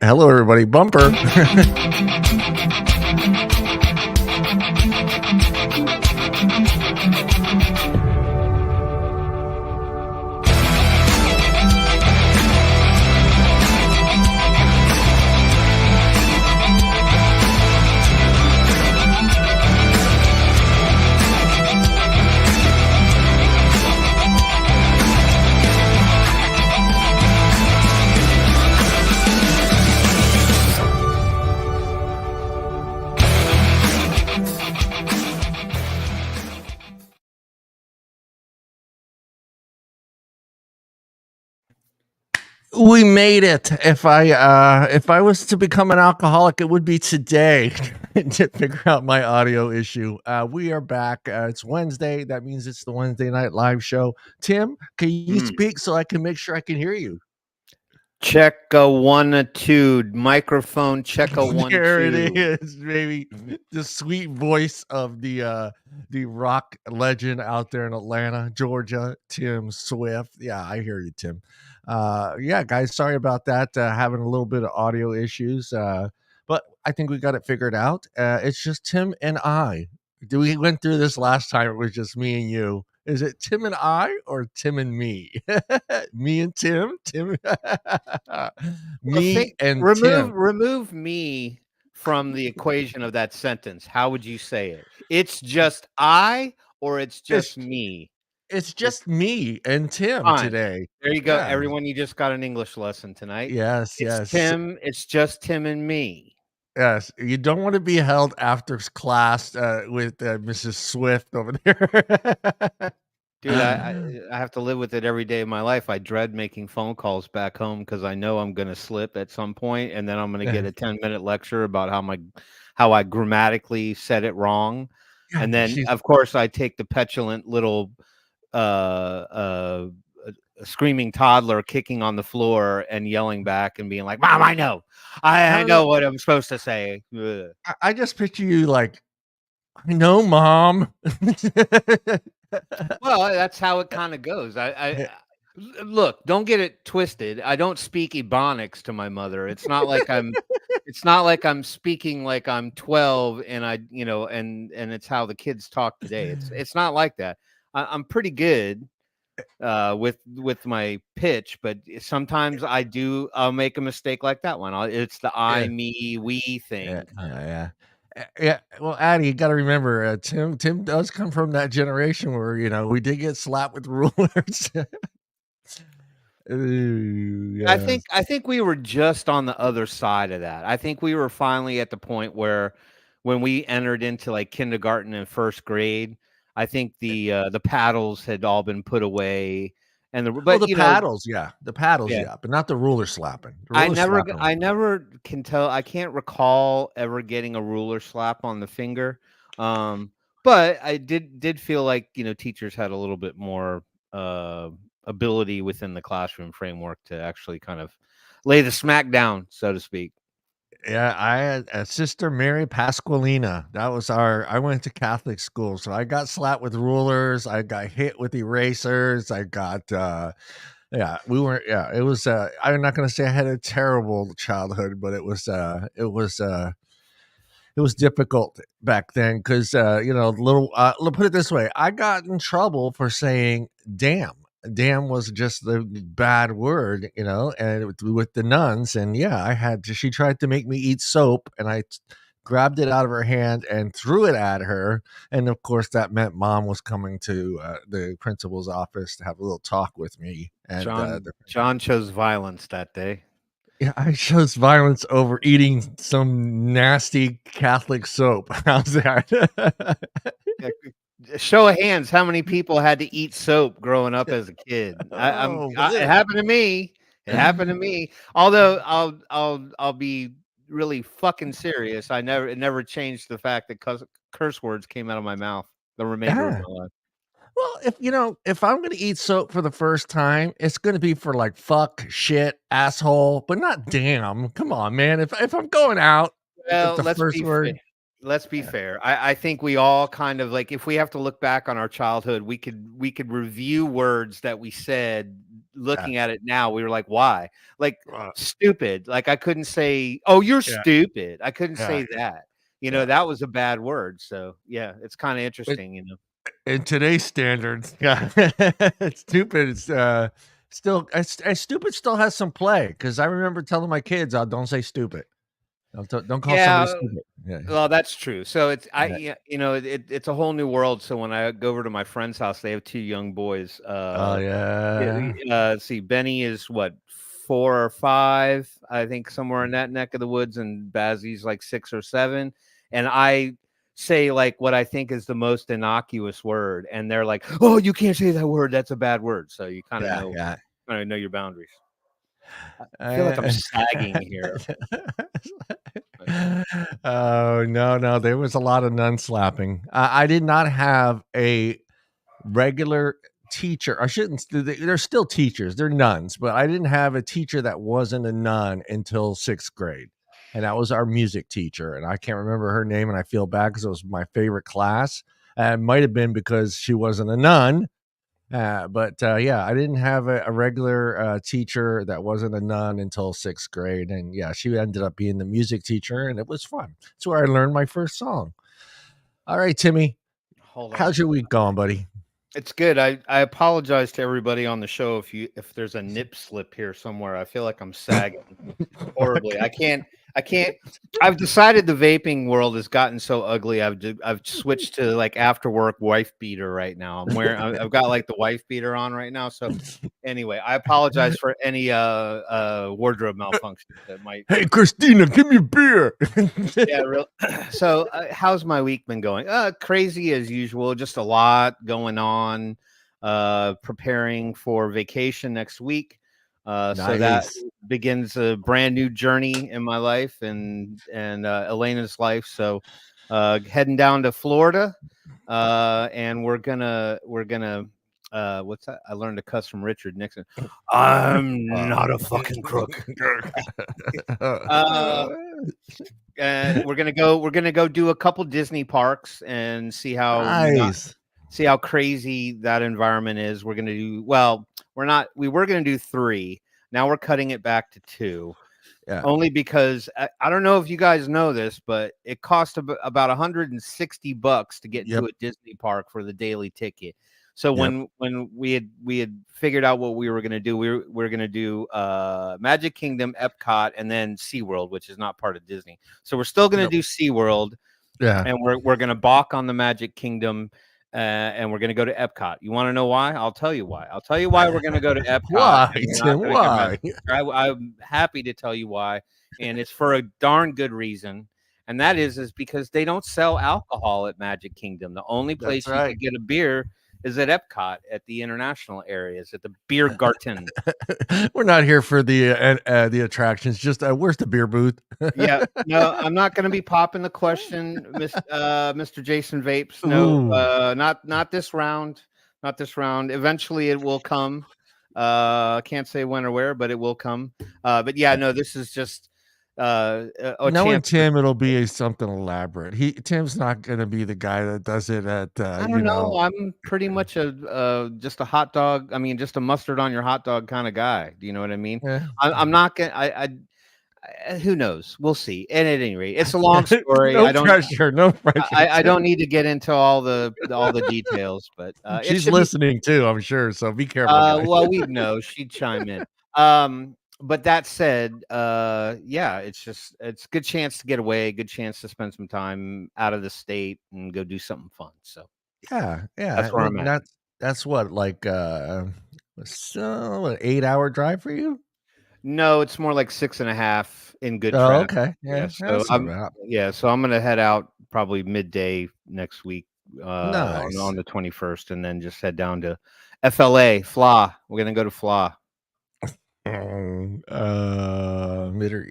Hello, everybody. Bumper. We made it. If I was to become an alcoholic, it would be today to figure out my audio issue. We are back. It's Wednesday. That means it's the Wednesday night live show. Tim, can you speak so I can make sure I can hear you? Check a 1 2 microphone. Check a 1 2. There it is, baby. The sweet voice of the rock legend out there in Atlanta, Georgia, Tim Swift. Yeah, I hear you, Tim. Yeah, guys, sorry about that. Having a little bit of audio issues, but I think we got it figured out. It's just Tim and I. We went through this last time. It was just me and you. Is it Tim and I or Tim and me? Me and Tim? Tim? Me and Tim. Remove me from the equation of that sentence. How would you say it? It's just I or it's just me? It's just me and Tim today. There you go. Yeah. Everyone, you just got an English lesson tonight. Yes, yes. Tim, it's just Tim and me. Yes, you don't want to be held after class with Mrs. Swift over there. Dude, I have to live with it every day of my life. I dread making phone calls back home because I know I'm going to slip at some point, and then I'm going to get a 10-minute lecture about how I grammatically said it wrong. Yeah, and then, of course, I take the petulant little screaming toddler kicking on the floor and yelling back and being like, "Mom, I know. I know what I'm supposed to say." I just picture you like, "I know, Mom." Well, that's how it kind of goes. I look, don't get it twisted. I don't speak Ebonics to my mother. It's not like I'm speaking like I'm 12 and and it's how the kids talk today. It's not like that. I'm pretty good with my pitch, but sometimes I'll make a mistake like that one. It's the I, me, we thing. Yeah. Well, Addie, you got to remember, Tim does come from that generation where we did get slapped with rulers. Ooh, yes. I think we were just on the other side of that. I think we were finally at the point where when we entered into like kindergarten and first grade, I think the paddles had all been put away, and the paddles, but not the ruler slapping. I never can tell. I can't recall ever getting a ruler slap on the finger, but I did feel like teachers had a little bit more ability within the classroom framework to actually kind of lay the smack down, so to speak. Yeah, I had a sister, Mary Pasqualina. That was I went to Catholic school, so I got slapped with rulers. I got hit with erasers. I got, it was, I'm not going to say I had a terrible childhood, but it was difficult back then because, put it this way. I got in trouble for saying, damn. Damn was just the bad word, and with the nuns. And yeah, she tried to make me eat soap, and I grabbed it out of her hand and threw it at her. And of course, that meant Mom was coming to the principal's office to have a little talk with me. And John chose violence that day. Yeah, I chose violence over eating some nasty Catholic soap. How's that? Show of hands, how many people had to eat soap growing up as a kid? It happened to me. It happened to me. Although I'll be really fucking serious. It never changed the fact that curse words came out of my mouth the remainder of my life. Well, if I'm going to eat soap for the first time, it's going to be for like fuck, shit, asshole, but not damn. Come on, man. If I'm going out, well, let's be let's be fair. I think we all kind of like, if we have to look back on our childhood, we could review words that we said. Yeah. Looking at it now, we were like, why? Like Uh, stupid. Like I couldn't say, oh, you're yeah. stupid. I couldn't Yeah. say that. You know, Yeah. that was a bad word. So yeah, it's kind of But interesting, you know. in today's standards, yeah, stupid is still stupid still has some play because I remember telling my kids, "Oh, don't say stupid. Don't call somebody Yeah, stupid." Yeah. well, that's true. So it's Yeah. yeah, you know, it's a whole new world. So when I go over to my friend's house, they have two young boys. Oh yeah. Let's see, Benny is what, 4 or 5, I think, somewhere in that neck of the woods, and Bazzy's like 6 or 7. And I say like what I think is the most innocuous word, and they're like, "Oh, you can't say that word. That's a bad word." So you Yeah. Yeah. kind of know your boundaries. I feel like I'm Uh, sagging here. oh no, there was a lot of nun slapping. I did not have a regular teacher. I shouldn't. They're still teachers. They're nuns, but I didn't have a teacher that wasn't a nun until 6th grade, and that was our music teacher. And I can't remember her name, and I feel bad because it was my favorite class. It might have been because she wasn't a nun. But yeah, I didn't have a regular teacher that wasn't a nun until 6th grade, and yeah, she ended up being the music teacher, and it was fun. That's where I learned my first song. All right, Timmy, Hold on. how's your week going, buddy? It's good. I apologize to everybody on the show if there's a nip slip here somewhere. I feel like I'm sagging horribly. I can't. I've decided the vaping world has gotten so ugly. I've switched to like after work wife beater right now. I've got like the wife beater on right now. So anyway, I apologize for any wardrobe malfunction that might. Hey, Christina, give me a beer. Yeah, real. So, how's my week been going? Crazy as usual. Just a lot going on. Preparing for vacation next week. So that Nice. begins a brand new journey in my life and Elena's life. So, heading down to Florida, and we're gonna. What's that? I learned to cuss from Richard Nixon. I'm not a fucking crook. Uh, and we're gonna go do a couple Disney parks and Nice. see how crazy that environment is. We're gonna do well. We were gonna do 3. Now we're cutting it back to 2. Yeah. Only because I don't know if you guys know this, but it cost about $160 to get Yep. into a Disney park for the daily ticket. So Yep. when we had figured out what we were going to do, we were going to do Magic Kingdom, Epcot, and then SeaWorld, which is not part of Disney. So we're still going to Yep. do SeaWorld, Yeah. and we're going to balk on the Magic Kingdom, and we're going to go to Epcot. You want to know why? I'll tell you why. I'll tell you why we're going to go to Epcot. Why, And we're Tim? not gonna Why? I'm happy to tell you why, and it's for a darn good reason. And that is because they don't sell alcohol at Magic Kingdom. The only That's place you right. could get a beer is at Epcot at the international areas at the Beer Garten. We're not here for the attractions. Just where's the beer booth? Yeah, no, I'm not going to be popping the question, Mr. Jason Vapes. No, Ooh. not this round. Not this round. Eventually, it will come. Can't say when or where, but it will come. But yeah, no, this is just a Knowing chance. Tim, it'll be something elaborate. Tim's not going to be the guy that does it at I don't know. I'm pretty much a just a hot dog. I mean, just a mustard on your hot dog kind of guy. Do you know what I mean? Yeah. I'm not gonna. Who knows? We'll see. And at any rate, it's a long story. No pressure. No pressure. I don't need to get into all the details, but it She's should be. listening too, I'm sure. So be careful, guys. Well, we'd know. She'd chime in. But that said, yeah, it's a good chance to get away, good chance to spend some time out of the state and go do something fun. So Yeah, that's yeah. where I'm And at. that's what, like so an 8-hour drive for you? No, it's more like 6.5 in good Oh, traffic. okay. Yeah, Yeah, so that's not bad. so I'm gonna head out probably midday next week, on Nice. the 21st, and then just head down to FLA, FLA. We're gonna go to FLA.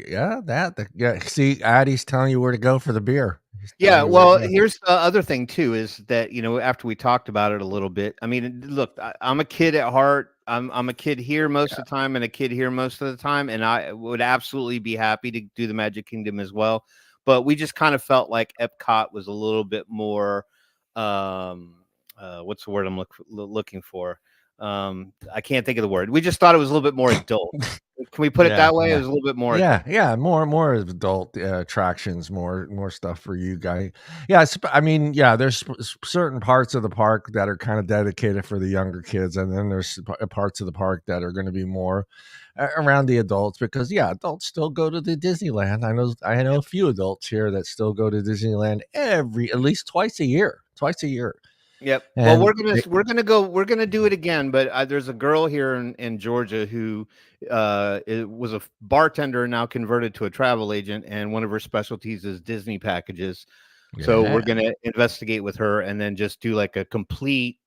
Yeah, yeah. See, Addie's telling you where to go for the beer. He's telling Yeah, you where well, to go. here's the other thing too is that, after we talked about it a little bit, I mean, look, I'm a kid at heart. I'm a kid here most of the time and a kid here most of the time, and I would absolutely be happy to do the Magic Kingdom as well. but we just kind of felt like Epcot was a little bit more, what's the word I'm looking for? I can't think of the word. We just thought it was a little bit more adult. Can we put it that way? It was a little bit more adult. more adult attractions, more stuff for you guys. I mean, there's certain parts of the park that are kind of dedicated for the younger kids, and then there's parts of the park that are going to be more around the adults, because adults still go to the Disneyland. I know a few adults here that still go to Disneyland at least twice a year. Yep. And well, we're gonna do it again, but there's a girl here in Georgia who was a bartender and now converted to a travel agent, and one of her specialties is Disney packages. So we're gonna investigate with her and then just do like a complete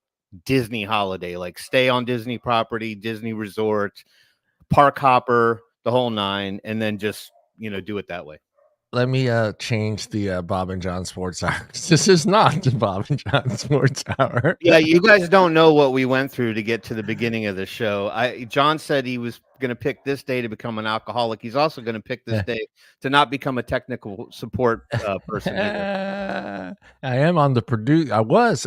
Disney holiday, like stay on Disney property, Disney resort, park hopper, the whole nine, and then just do it that way. Let me change the Bob and John Sports Hour. This is not the Bob and John Sports Hour. Yeah, you guys don't know what we went through to get to the beginning of the show. John said he was going to pick this day to become an alcoholic. He's also going to pick this day to not become a technical support person. I am on the I was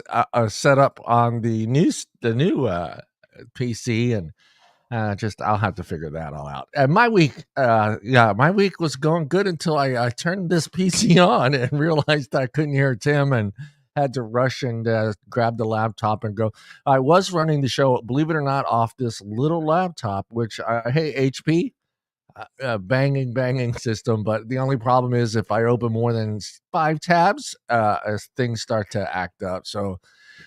set up on the new PC, and I'll have to figure that all out. And my week was going good until I turned this PC on and realized I couldn't hear Tim and had to rush and grab the laptop and go. I was running the show, believe it or not, off this little laptop, which hey, HP, banging system. But the only problem is if I open more than 5 tabs, as things start to act up. So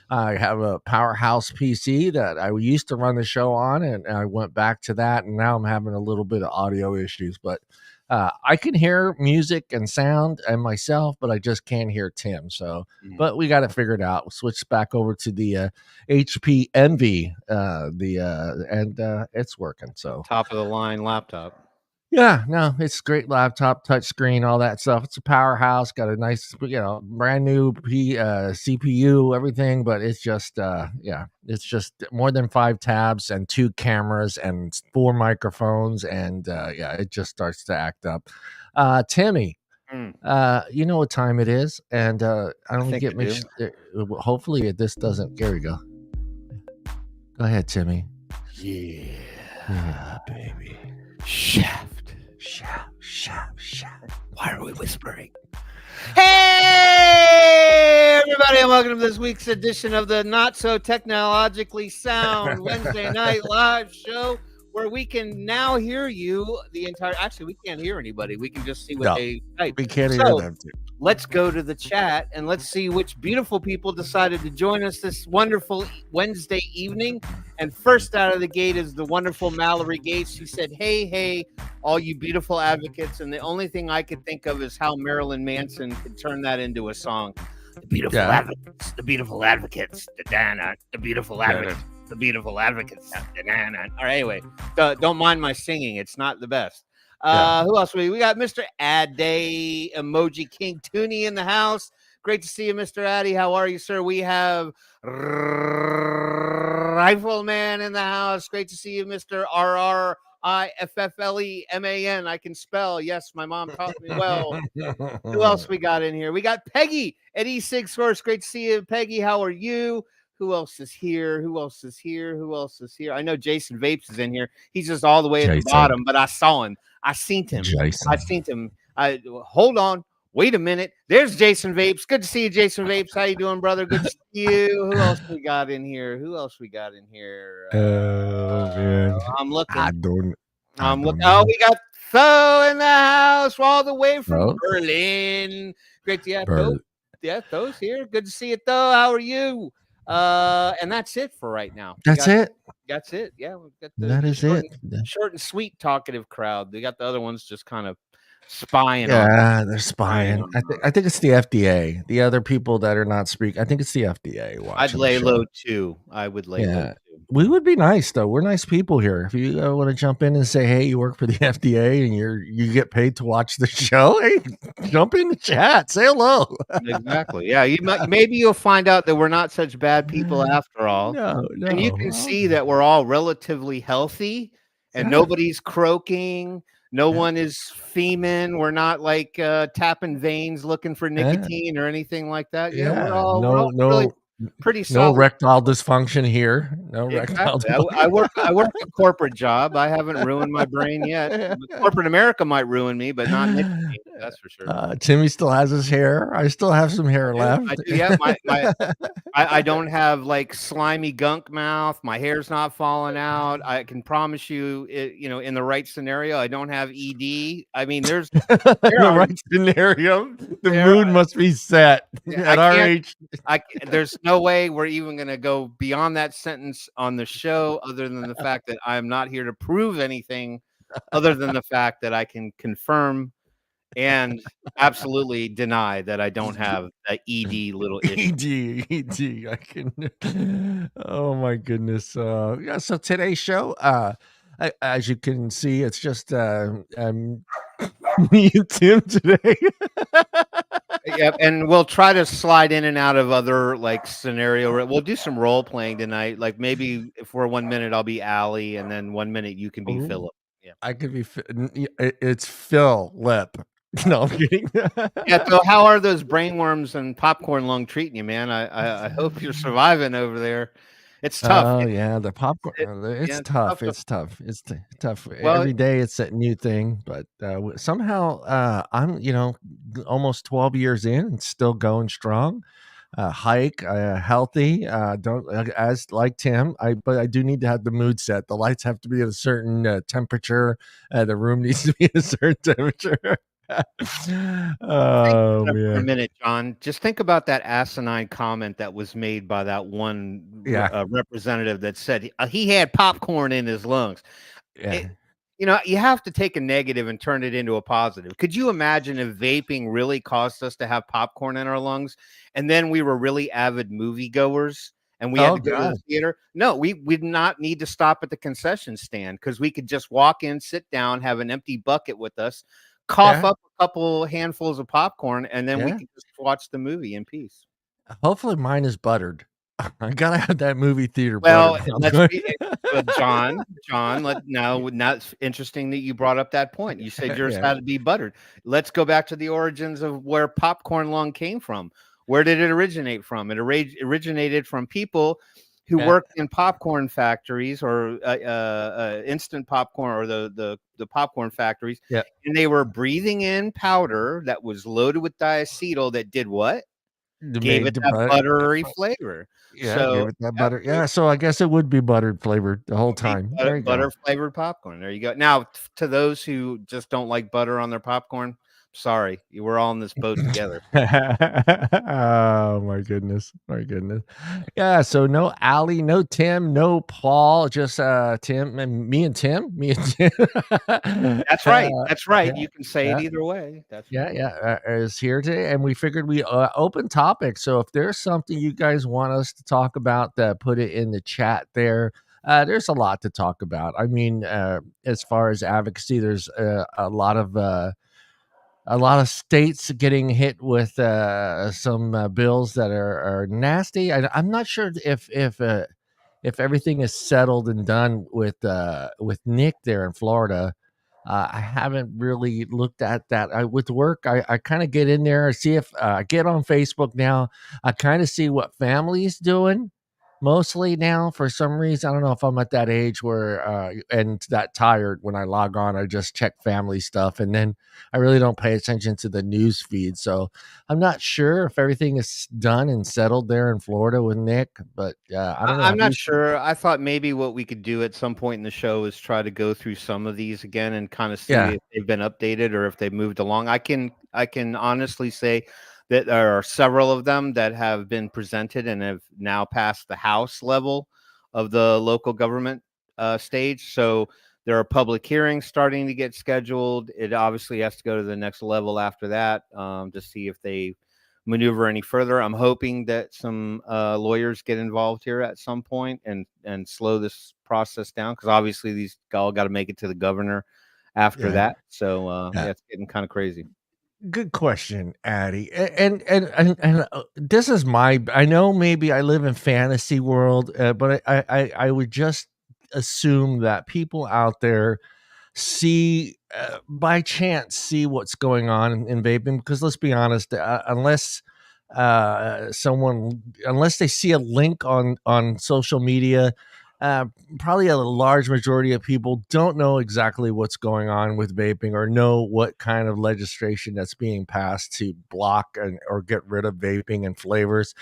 I have a powerhouse PC that I used to run the show on, and I went back to that, and now I'm having a little bit of audio issues. But I can hear music and sound and myself, but I just can't hear Tim. So, but we got it figured out. We'll switch back over to the HP Envy, and it's working. So top of the line laptop. Yeah, no, it's a great laptop, touch screen, all that stuff. It's a powerhouse, got a nice, brand new CPU, everything, but it's just, it's just more than 5 tabs and 2 cameras and 4 microphones, and it just starts to act up. Timmy, you know what time it is, and I don't get much. Hopefully, this doesn't. There we go. Go ahead, Timmy. Yeah, baby. Shaft. Why are we whispering? Hey, everybody, and welcome to this week's edition of the Not So Technologically Sound Wednesday Night Live Show, where we can now hear you the entire. Actually, we can't hear anybody. We can just see what they type. We can't hear them too. Let's go to the chat and let's see which beautiful people decided to join us this wonderful Wednesday evening. And first out of the gate is the wonderful Mallory Gates. She said, hey, all you beautiful advocates. And the only thing I could think of is how Marilyn Manson could turn that into a song. The beautiful advocates, the beautiful advocates, the beautiful advocates, the beautiful advocates. All right, anyway, don't mind my singing. It's not the best. Who else? We got Mr. Adday, Emoji King Tooney in the house. Great to see you, Mr. Addy. How are you, sir? We have Rifleman in the house. Great to see you, Mr. RRIFFLEMAN. I can spell. Yes, my mom taught me well. Who else we got in here? We got Peggy at E6 Horse. Great to see you, Peggy. How are you? Who else is here? Who else is here? I know Jason Vapes is in here. He's just all the way at the bottom, but I saw him. I seen him. Hold on. Wait a minute. There's Jason Vapes. Good to see you, Jason Vapes. How you doing, brother? Good to see you. Who else we got in here? Man. I'm looking. I don't looking. know. Oh, we got Tho in the house all the way from Berlin. Great to have Tho. Yeah, Tho's here. Good to see you, Tho. How are you? And that's it for right now. That's it. Yeah, we've got short and sweet talkative crowd. They got the other ones just kind of spying. They're spying. I think it's the FDA. The other people that are not speaking, I think it's the FDA. I'd lay low too. I would lay low too. We would be nice though. We're nice people here. If you want to jump in and say, "Hey, you work for the FDA and you get paid to watch the show," hey, jump in the chat, say hello. Exactly. Yeah, maybe you'll find out that we're not such bad people after all. No. And you can see that we're all relatively healthy, and nobody's croaking. No Yeah. one is fiending. We're not like tapping veins looking for Yeah. nicotine or anything like that. Yeah, Yeah. we're all really pretty No solid. erectile dysfunction here. No erectile Exactly. dysfunction. I work a corporate job. I haven't ruined my brain yet. Corporate America might ruin me, but not nicotine. That's for sure. Timmy still has his hair. I still have some hair I left. do. Yeah, I don't have like slimy gunk mouth. My hair's not falling out. I can promise you, in the right scenario, I don't have ED. I mean, In there the are right scenario, the there. mood must be set Yeah, at our age. There's no way we're even gonna go beyond that sentence on the show, other than the fact that I'm not here to prove anything, other than the fact that I can confirm and absolutely deny that I don't have a ED little issue. ED, I can. Oh my goodness. Yeah. So today's show, as you can see, it's just me and Tim today. Yep, and we'll try to slide in and out of other like we'll do some role playing tonight. Like maybe if we're 1 minute, I'll be Allie, and then 1 minute you can be Ooh, Philip. Yeah. I could be. It's Phil Lip. No, I'm kidding. Yeah, so how are those brainworms and popcorn lung treating you, man? I hope you're surviving over there. It's tough. Oh yeah, the popcorn. Yeah, It's it's tough tough. to It's tough. It's tough. well, Every day it's a new thing, but somehow I'm almost 12 years in and still going strong. Hike, healthy. Don't as like Tim. But I do need to have the mood set. The lights have to be at a certain temperature. The room needs to be at a certain temperature. think Oh about it for a man, minute, John. Just think about that asinine comment that was made by that one yeah, representative that said he had popcorn in his lungs. It, yeah. you have to take a negative and turn it into a positive. Could you imagine if vaping really caused us to have popcorn in our lungs, and then we were really avid moviegoers and we had Oh to go to God, the theater? No, we would not need to stop at the concession stand because we could just walk in, sit down, have an empty bucket with us, cough yeah, up a couple handfuls of popcorn, and then we yeah. could just watch the movie in peace. Hopefully mine is buttered. I gotta have that movie theater Well, buttered let's popcorn. be John, now it's interesting that you brought up that point. You said yours Yeah, had to be buttered. Let's go back to the origins of where popcorn lung came from. Where did it originate from? It originated from people who yeah, worked in popcorn factories or instant popcorn or the popcorn factories, yeah. and they were breathing in powder that was loaded with diacetyl that did what? The Gave it made the that butter. buttery flavor. Yeah, So gave it that yep, butter. Yeah, so I guess it would be buttered flavored the whole be time. There you go. butter flavored popcorn. There you go. Now, to those who just don't like butter on their popcorn, sorry, we're all in this boat together. Oh my goodness. My goodness. Yeah, so no Allie, no Tim, no Paul, just Tim and me and Tim. Me and Tim. That's Uh, right. That's right. yeah, You can say it yeah. either way. That's Yeah, right. yeah, is here today, and we figured we open topic. So if there's something you guys want us to talk about, put it in the chat there. There's a lot to talk about. I mean, as far as advocacy, there's a lot of states getting hit with some bills that are nasty. I'm not sure if everything is settled and done with Nick there in Florida. I haven't really looked at that. With work, I kind of get in there and see if I get on Facebook now. I kind of see what family's doing mostly now for some reason. I don't know if I'm at that age where and that tired when I log on. I just check family stuff and then I really don't pay attention to the news feed. So I'm not sure if everything is done and settled there in Florida with Nick, but I don't know. I'm Have you? not sure. I thought maybe what we could do at some point in the show is try to go through some of these again and kind of see Yeah. if they've been updated or if they've moved along. I can honestly say that there are several of them that have been presented and have now passed the House level of the local government stage. So there are public hearings starting to get scheduled. It obviously has to go to the next level after that to see if they maneuver any further. I'm hoping that some lawyers get involved here at some point and slow this process down because obviously these all got to make it to the governor after Yeah. that. So Yeah. yeah, it's getting kind of crazy. Good question, Addie. And this is my. I know maybe I live in fantasy world, but I would just assume that people out there see by chance see what's going on in vaping, because let's be honest, unless they see a link on social media, uh, probably a large majority of people don't know exactly what's going on with vaping, or know what kind of legislation that's being passed to block or get rid of vaping and flavors.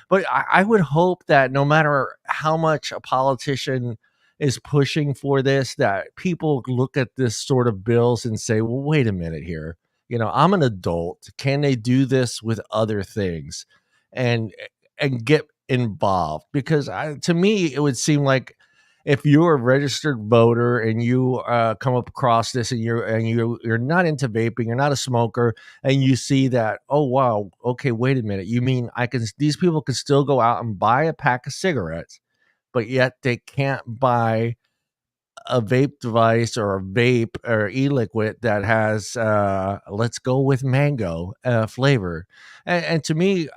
But I would hope that no matter how much a politician is pushing for this, that people look at this sort of bills and say, well, wait a minute here. I'm an adult. Can they do this with other things? And get involved? Because to me, it would seem like if you're a registered voter and you come up across this, and you're not into vaping, you're not a smoker, and you see that, oh wow, okay, wait a minute, you mean these people can still go out and buy a pack of cigarettes, but yet they can't buy a vape device or a vape or e-liquid that has let's go with mango flavor. And to me,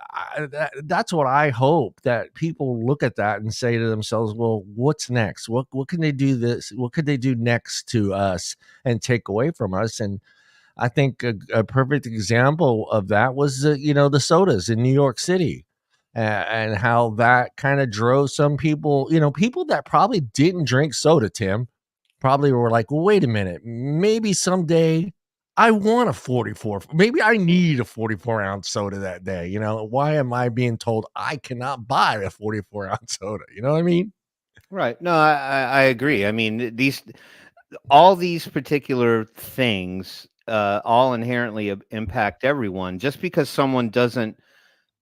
that's what I hope, that people look at that and say to themselves, well, what's next? What can they do this? What could they do next to us and take away from us? And I think a perfect example of that was the sodas in New York City, and how that kind of drove some people, people that probably didn't drink soda, Tim, probably were like, well, wait a minute, maybe someday I want a 44. Maybe I need a 44-ounce soda that day. Why am I being told I cannot buy a 44-ounce soda? You know what I mean? Right. No, I agree. I mean, all these particular things all inherently impact everyone. Just because someone doesn't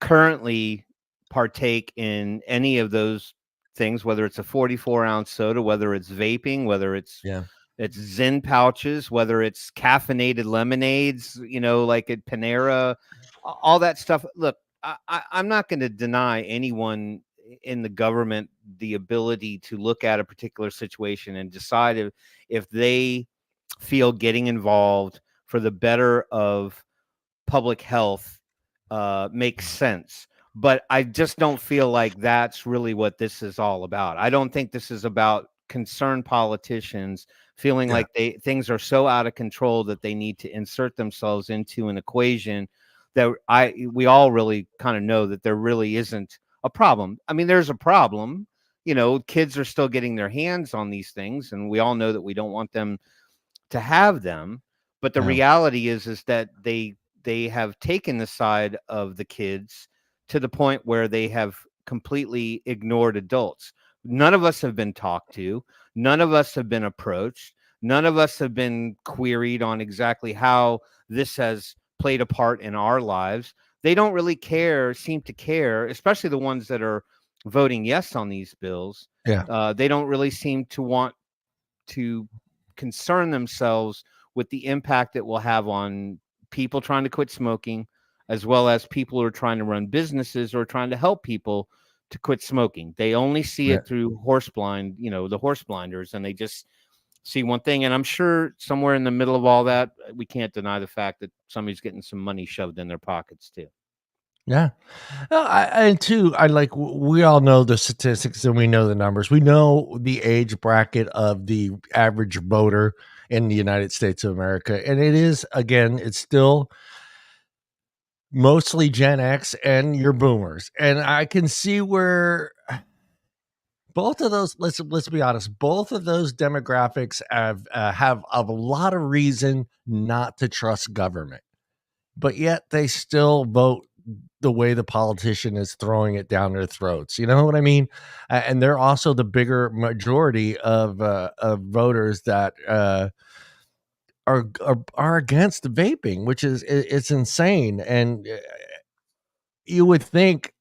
currently partake in any of those things, whether it's a 44-ounce soda, whether it's vaping, whether it's Yeah. Zen pouches, whether it's caffeinated lemonades, like at Panera, all that stuff. Look, I'm not going to deny anyone in the government the ability to look at a particular situation and decide if they feel getting involved for the better of public health makes sense. But I just don't feel like that's really what this is all about. I don't think this is about concerned politicians feeling Yeah. like things are so out of control that they need to insert themselves into an equation that we all really kind of know that there really isn't a problem. I mean, there's a problem. Kids are still getting their hands on these things, and we all know that we don't want them to have them. But the Yeah. reality is that they have taken the side of the kids to the point where they have completely ignored adults. None of us have been talked to. None of us have been approached. None of us have been queried on exactly how this has played a part in our lives. They don't really seem to care, especially the ones that are voting yes on these bills. Yeah. They don't really seem to want to concern themselves with the impact it will have on people trying to quit smoking, as well as people who are trying to run businesses or trying to help people to quit smoking. They only see Yeah. it through the horse blinders, and they just see one thing. And I'm sure somewhere in the middle of all that, we can't deny the fact that somebody's getting some money shoved in their pockets too. Yeah. And two, we all know the statistics and we know the numbers. We know the age bracket of the average voter in the United States of America. And it is, again, it's still mostly Gen X and your boomers. And I can see where both of those, let's be honest, both of those demographics have a lot of reason not to trust government, but yet they still vote the way the politician is throwing it down their throats. You know what I mean? And they're also the bigger majority of voters that are against vaping, which is it's insane. And you would think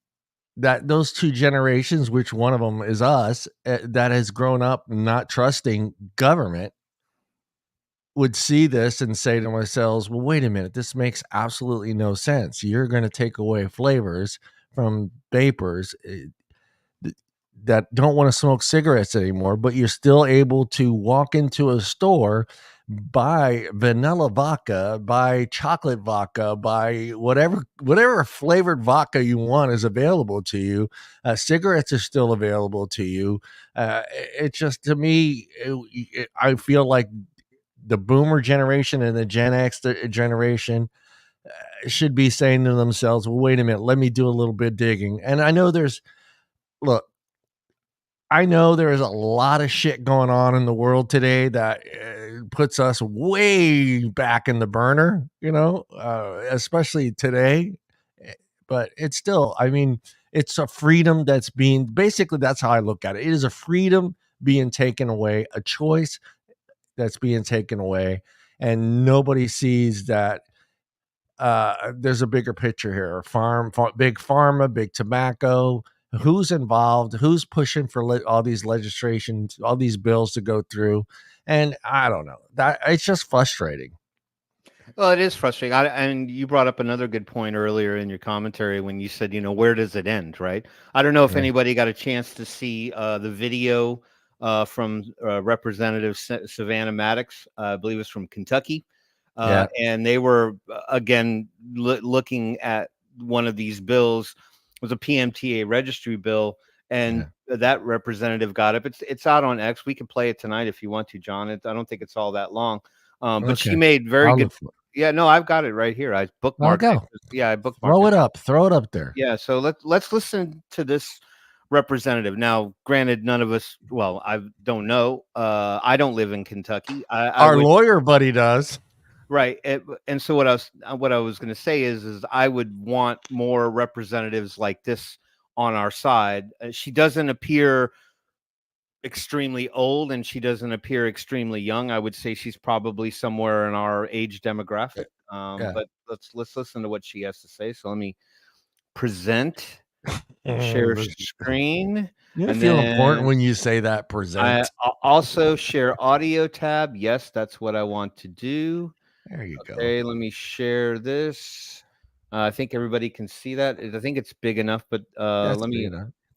that those two generations, which one of them is us, that has grown up not trusting government, would see this and say to themselves, well, wait a minute, this makes absolutely no sense. You're going to take away flavors from vapors that don't want to smoke cigarettes anymore, but you're still able to walk into a store, buy vanilla vodka, buy chocolate vodka, buy whatever flavored vodka you want is available to you. Cigarettes are still available to you. It just, to me, I feel like the boomer generation and the Gen X generation should be saying to themselves, well, wait a minute, let me do a little bit digging. And I know there is a lot of shit going on in the world today that puts us way back in the burner, especially today. But it's still, I mean, it's a freedom that's being, basically, that's how I look at it. It is a freedom being taken away, a choice that's being taken away. And nobody sees that there's a bigger picture here. Big pharma, big tobacco. Who's involved? Who's pushing for all these legislations, all these bills to go through? And I don't know. That it's just frustrating. Well, it is frustrating. And you brought up another good point earlier in your commentary when you said, where does it end, right? I don't know if anybody got a chance to see the video from Representative Savannah Maddox. I believe it's from Kentucky. And they were, again, looking at one of these bills. It was a PMTA registry bill. And that representative got up. It's out on X. We can play it tonight if you want to, John. I don't think it's all that long. But she made very good. Yeah, no, I've got it right here. I bookmarked it. Yeah, I bookmarked Throw it up there. Yeah, so let's listen to this representative. Now, granted, none of us, well, I don't know. I don't live in Kentucky. Our lawyer buddy does. Right. And so what I was going to say is I would want more representatives like this on our side. She doesn't appear extremely old and she doesn't appear extremely young. I would say she's probably somewhere in our age demographic. But let's listen to what she has to say. So let me present, share screen. You feel important when you say that. Present. I also share audio tab. Yes, that's what I want to do. There you go. Okay, let me share this. I think everybody can see that. I think it's big enough, but let me.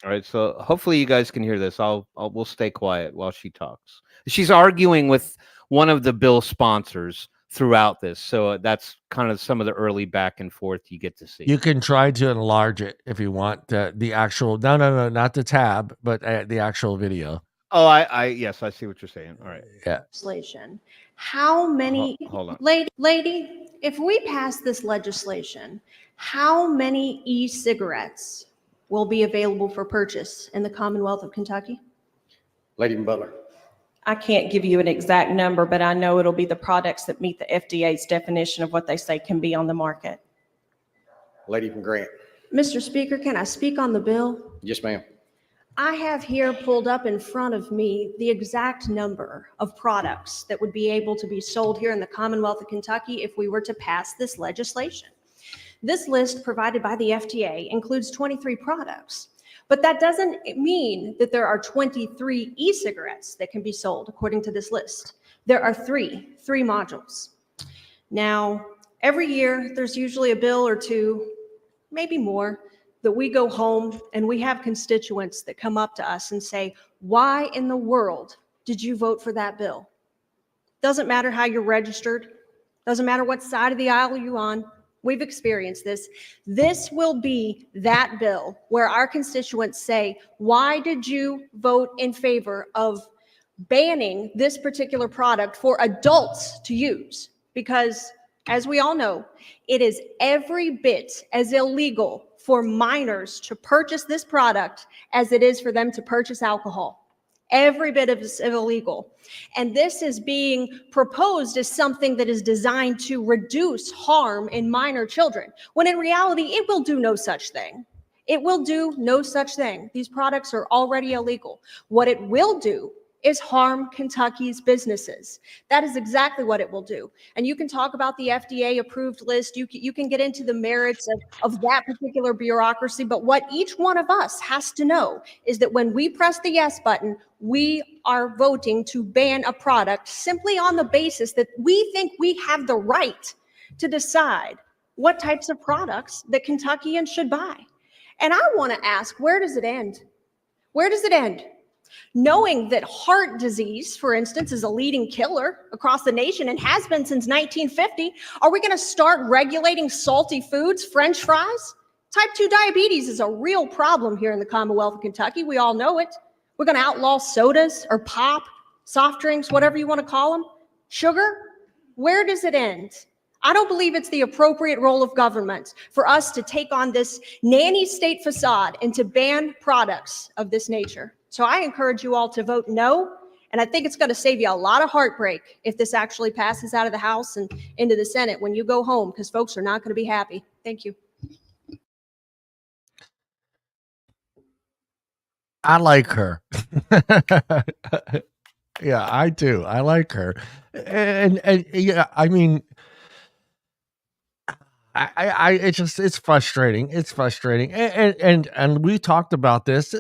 All right, so hopefully you guys can hear this. We'll stay quiet while she talks. She's arguing with one of the bill sponsors throughout this, so that's kind of some of the early back and forth you get to see. You can try to enlarge it if you want the actual. No, not the tab, but the actual video. Oh, yes, I see what you're saying. All right. Yeah. Legislation. How many? Hold on. Lady, if we pass this legislation, how many e-cigarettes will be available for purchase in the Commonwealth of Kentucky? Lady Butler. I can't give you an exact number, but I know it'll be the products that meet the FDA's definition of what they say can be on the market. Lady from Grant. Mr. Speaker, can I speak on the bill? Yes, ma'am. I have here pulled up in front of me the exact number of products that would be able to be sold here in the Commonwealth of Kentucky if we were to pass this legislation. This list provided by the FDA includes 23 products, but that doesn't mean that there are 23 e-cigarettes that can be sold according to this list. There are three modules. Now, every year there's usually a bill or two, maybe more, that we go home and we have constituents that come up to us and say, why in the world did you vote for that bill? Doesn't matter how you're registered. Doesn't matter what side of the aisle you're on. We've experienced this. This will be that bill where our constituents say, why did you vote in favor of banning this particular product for adults to use? Because as we all know, it is every bit as illegal for minors to purchase this product as it is for them to purchase alcohol. Every bit of it is illegal. And this is being proposed as something that is designed to reduce harm in minor children, when in reality, it will do no such thing. It will do no such thing. These products are already illegal. What it will do is harm Kentucky's businesses. That is exactly what it will do. And you can talk about the FDA approved list. You can get into the merits of that particular bureaucracy. But what each one of us has to know is that when we press the yes button, we are voting to ban a product simply on the basis that we think we have the right to decide what types of products that Kentuckians should buy. And I want to ask, where does it end? Where does it end? Knowing that heart disease, for instance, is a leading killer across the nation and has been since 1950, are we going to start regulating salty foods, French fries? Type 2 diabetes is a real problem here in the Commonwealth of Kentucky. We all know it. We're going to outlaw sodas or pop, soft drinks, whatever you want to call them. Sugar, where does it end? I don't believe it's the appropriate role of government for us to take on this nanny state facade and to ban products of this nature. So I encourage you all to vote no. And I think it's going to save you a lot of heartbreak if this actually passes out of the House and into the Senate when you go home, because folks are not going to be happy. Thank you. I like her. Yeah, I do. I like her. And yeah, I mean, it's frustrating. It's frustrating. And we talked about this.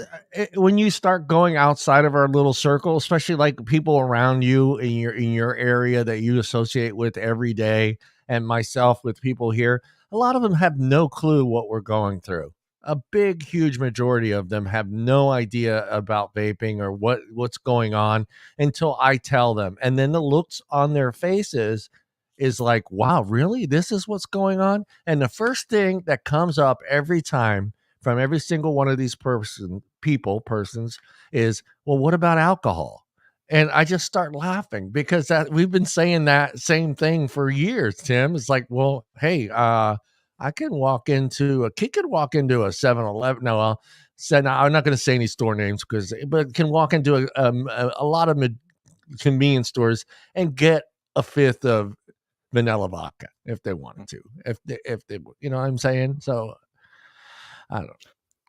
When you start going outside of our little circle, especially like people around you in your area that you associate with every day, and myself with people here, a lot of them have no clue what we're going through. A big, huge majority of them have no idea about vaping or what's going on until I tell them. And then the looks on their faces is like, wow, really? This is what's going on? And the first thing that comes up every time from every single one of these persons is, well, what about alcohol? And I just start laughing because we've been saying that same thing for years, Tim. It's like, well, hey, I can walk into a 7-Eleven. No, I'm not going to say any store names but can walk into a lot of convenience stores and get a fifth of vanilla vodka if they wanted to, if they, you know what I'm saying? So I don't know.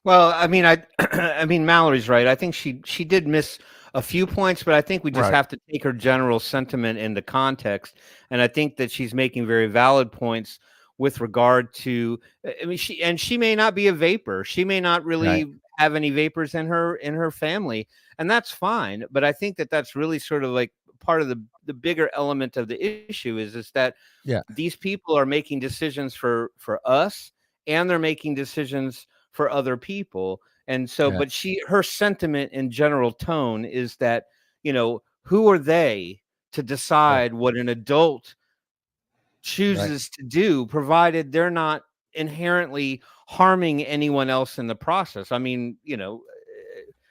Well, I mean, I mean, Mallory's right. I think she did miss a few points, but I think we just have to take her general sentiment into context. And I think that she's making very valid points with regard to, I mean, she may not be a vapor. She may not really have any vapors in her family, and that's fine. But I think that that's really sort of like part of the bigger element of the issue is that these people are making decisions for us, and they're making decisions for other people. And so, but her sentiment in general tone is that, you know, who are they to decide what an adult chooses to do, provided they're not inherently harming anyone else in the process. I mean, you know,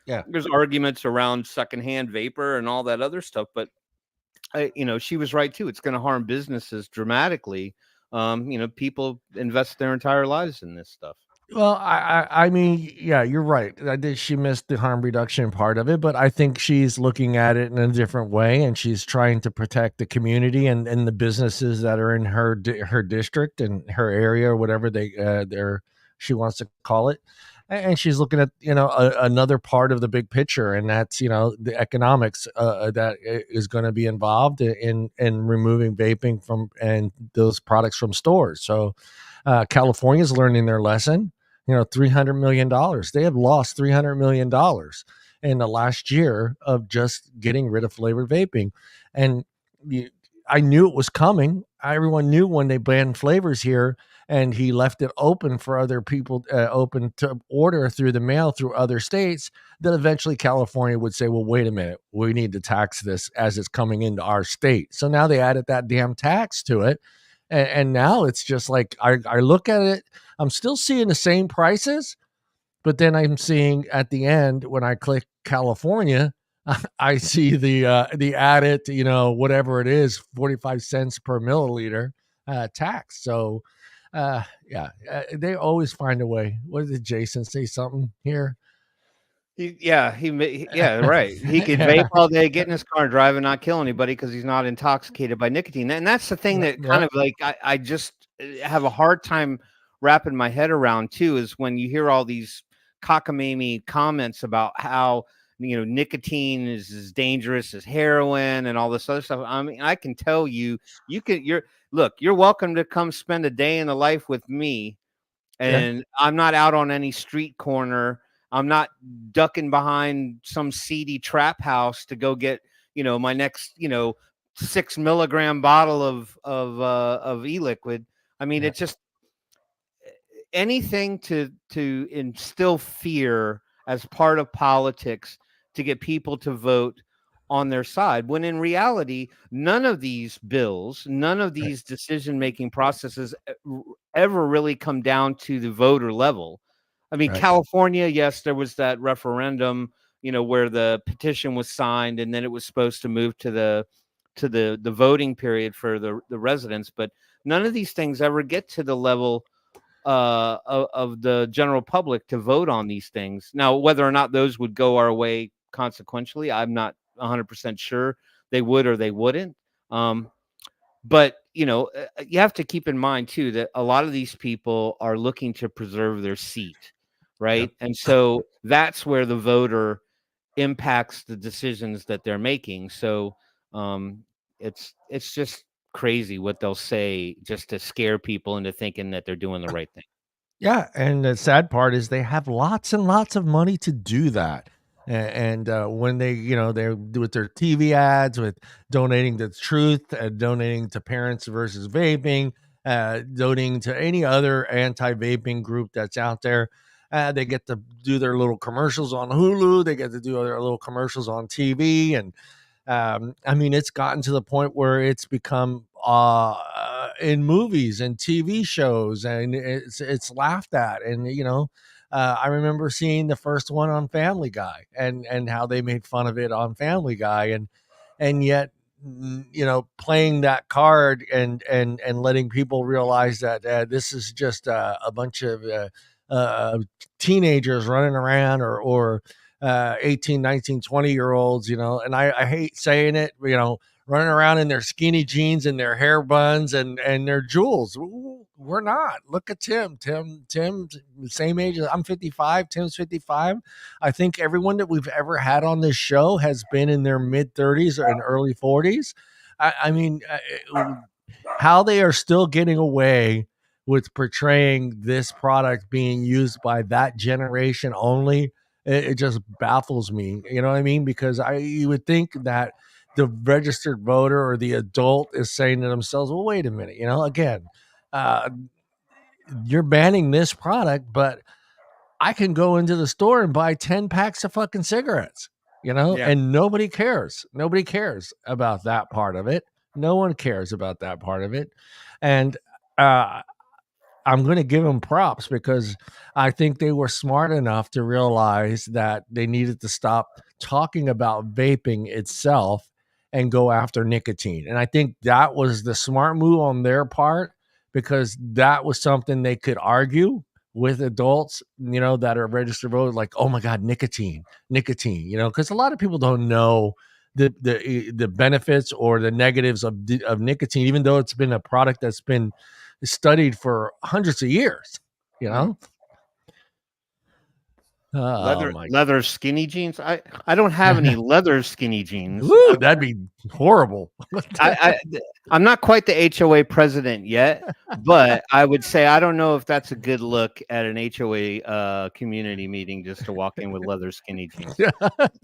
there's arguments around secondhand vapor and all that other stuff, but you know, she was right too. It's going to harm businesses dramatically. You know, people invest their entire lives in this stuff. Well, I mean, yeah, you're right. She missed the harm reduction part of it, but I think she's looking at it in a different way, and she's trying to protect the community and the businesses that are in her district and her area, or whatever she wants to call it. And she's looking at, you know, another part of the big picture, and that's, you know, the economics that is going to be involved in removing vaping from and those products from stores. So California's learning their lesson. You know, $300 million. They have lost $300 million in the last year of just getting rid of flavored vaping. And I knew it was coming. Everyone knew when they banned flavors here, and he left it open for other people, open to order through the mail through other states, that eventually California would say, well, wait a minute, we need to tax this as it's coming into our state. So now they added that damn tax to it. And now it's just like, I look at it, I'm still seeing the same prices, but then I'm seeing at the end, when I click California, I see the added, you know, whatever it is, 45 cents per milliliter tax. So they always find a way. What did Jason say something here? Yeah, right. He could vape all day, get in his car, drive, and not kill anybody because he's not intoxicated by nicotine. And that's the thing that kind of like I just have a hard time wrapping my head around too, is when you hear all these cockamamie comments about how, you know, nicotine is as dangerous as heroin and all this other stuff. I mean, I can tell you're welcome to come spend a day in the life with me, and I'm not out on any street corner. I'm not ducking behind some seedy trap house to go get, you know, my next, you know, 6 milligram bottle of e-liquid. I mean, it's just anything to instill fear as part of politics to get people to vote on their side, when in reality, none of these bills, none of these decision-making processes ever really come down to the voter level. I mean, California, yes, there was that referendum, you know, where the petition was signed, and then it was supposed to move to the to the voting period for the residents, but none of these things ever get to the level of the general public to vote on these things. Now, whether or not those would go our way consequentially, I'm not 100% sure they would or they wouldn't. But you know, you have to keep in mind too that a lot of these people are looking to preserve their seat, right? Yep. And so that's where the voter impacts the decisions that they're making. So it's just crazy what they'll say just to scare people into thinking that they're doing the right thing. Yeah, and the sad part is they have lots and lots of money to do that. And when they, you know, they're with their TV ads, with donating to Truth, donating to Parents versus Vaping, donating to any other anti-vaping group that's out there, they get to do their little commercials on Hulu. They get to do their little commercials on TV, and I mean, it's gotten to the point where it's become in movies and TV shows, and it's laughed at. And you know, I remember seeing the first one on Family Guy, and how they made fun of it on Family Guy, and yet, you know, playing that card and letting people realize that this is just a bunch of teenagers running around, or 18, 19, 20-year-olds, you know, and I hate saying it, you know, running around in their skinny jeans and their hair buns and their jewels. We're not. Look at Tim, same age. I'm 55. Tim's 55. I think everyone that we've ever had on this show has been in their mid 30s and early 40s. I mean, how they are still getting away with portraying this product being used by that generation only, it just baffles me. You know what I mean? Because you would think that the registered voter or the adult is saying to themselves, well, wait a minute, you know, again, you're banning this product, but I can go into the store and buy 10 packs of fucking cigarettes, you know, Yeah. and nobody cares. Nobody cares about that part of it. No one cares about that part of it. And I'm going to give them props, because I think they were smart enough to realize that they needed to stop talking about vaping itself and go after nicotine. And I think that was the smart move on their part, because that was something they could argue with adults, you know, that are registered voters, like, oh my God, nicotine, you know, because a lot of people don't know the benefits or the negatives of nicotine, even though it's been a product that's been studied for hundreds of years, you know. Oh my, Leather skinny jeans. I don't have any leather skinny jeans. Woo, that'd be horrible. I'm not quite the HOA president yet, but I would say I don't know if that's a good look at an HOA community meeting, just to walk in with leather skinny jeans.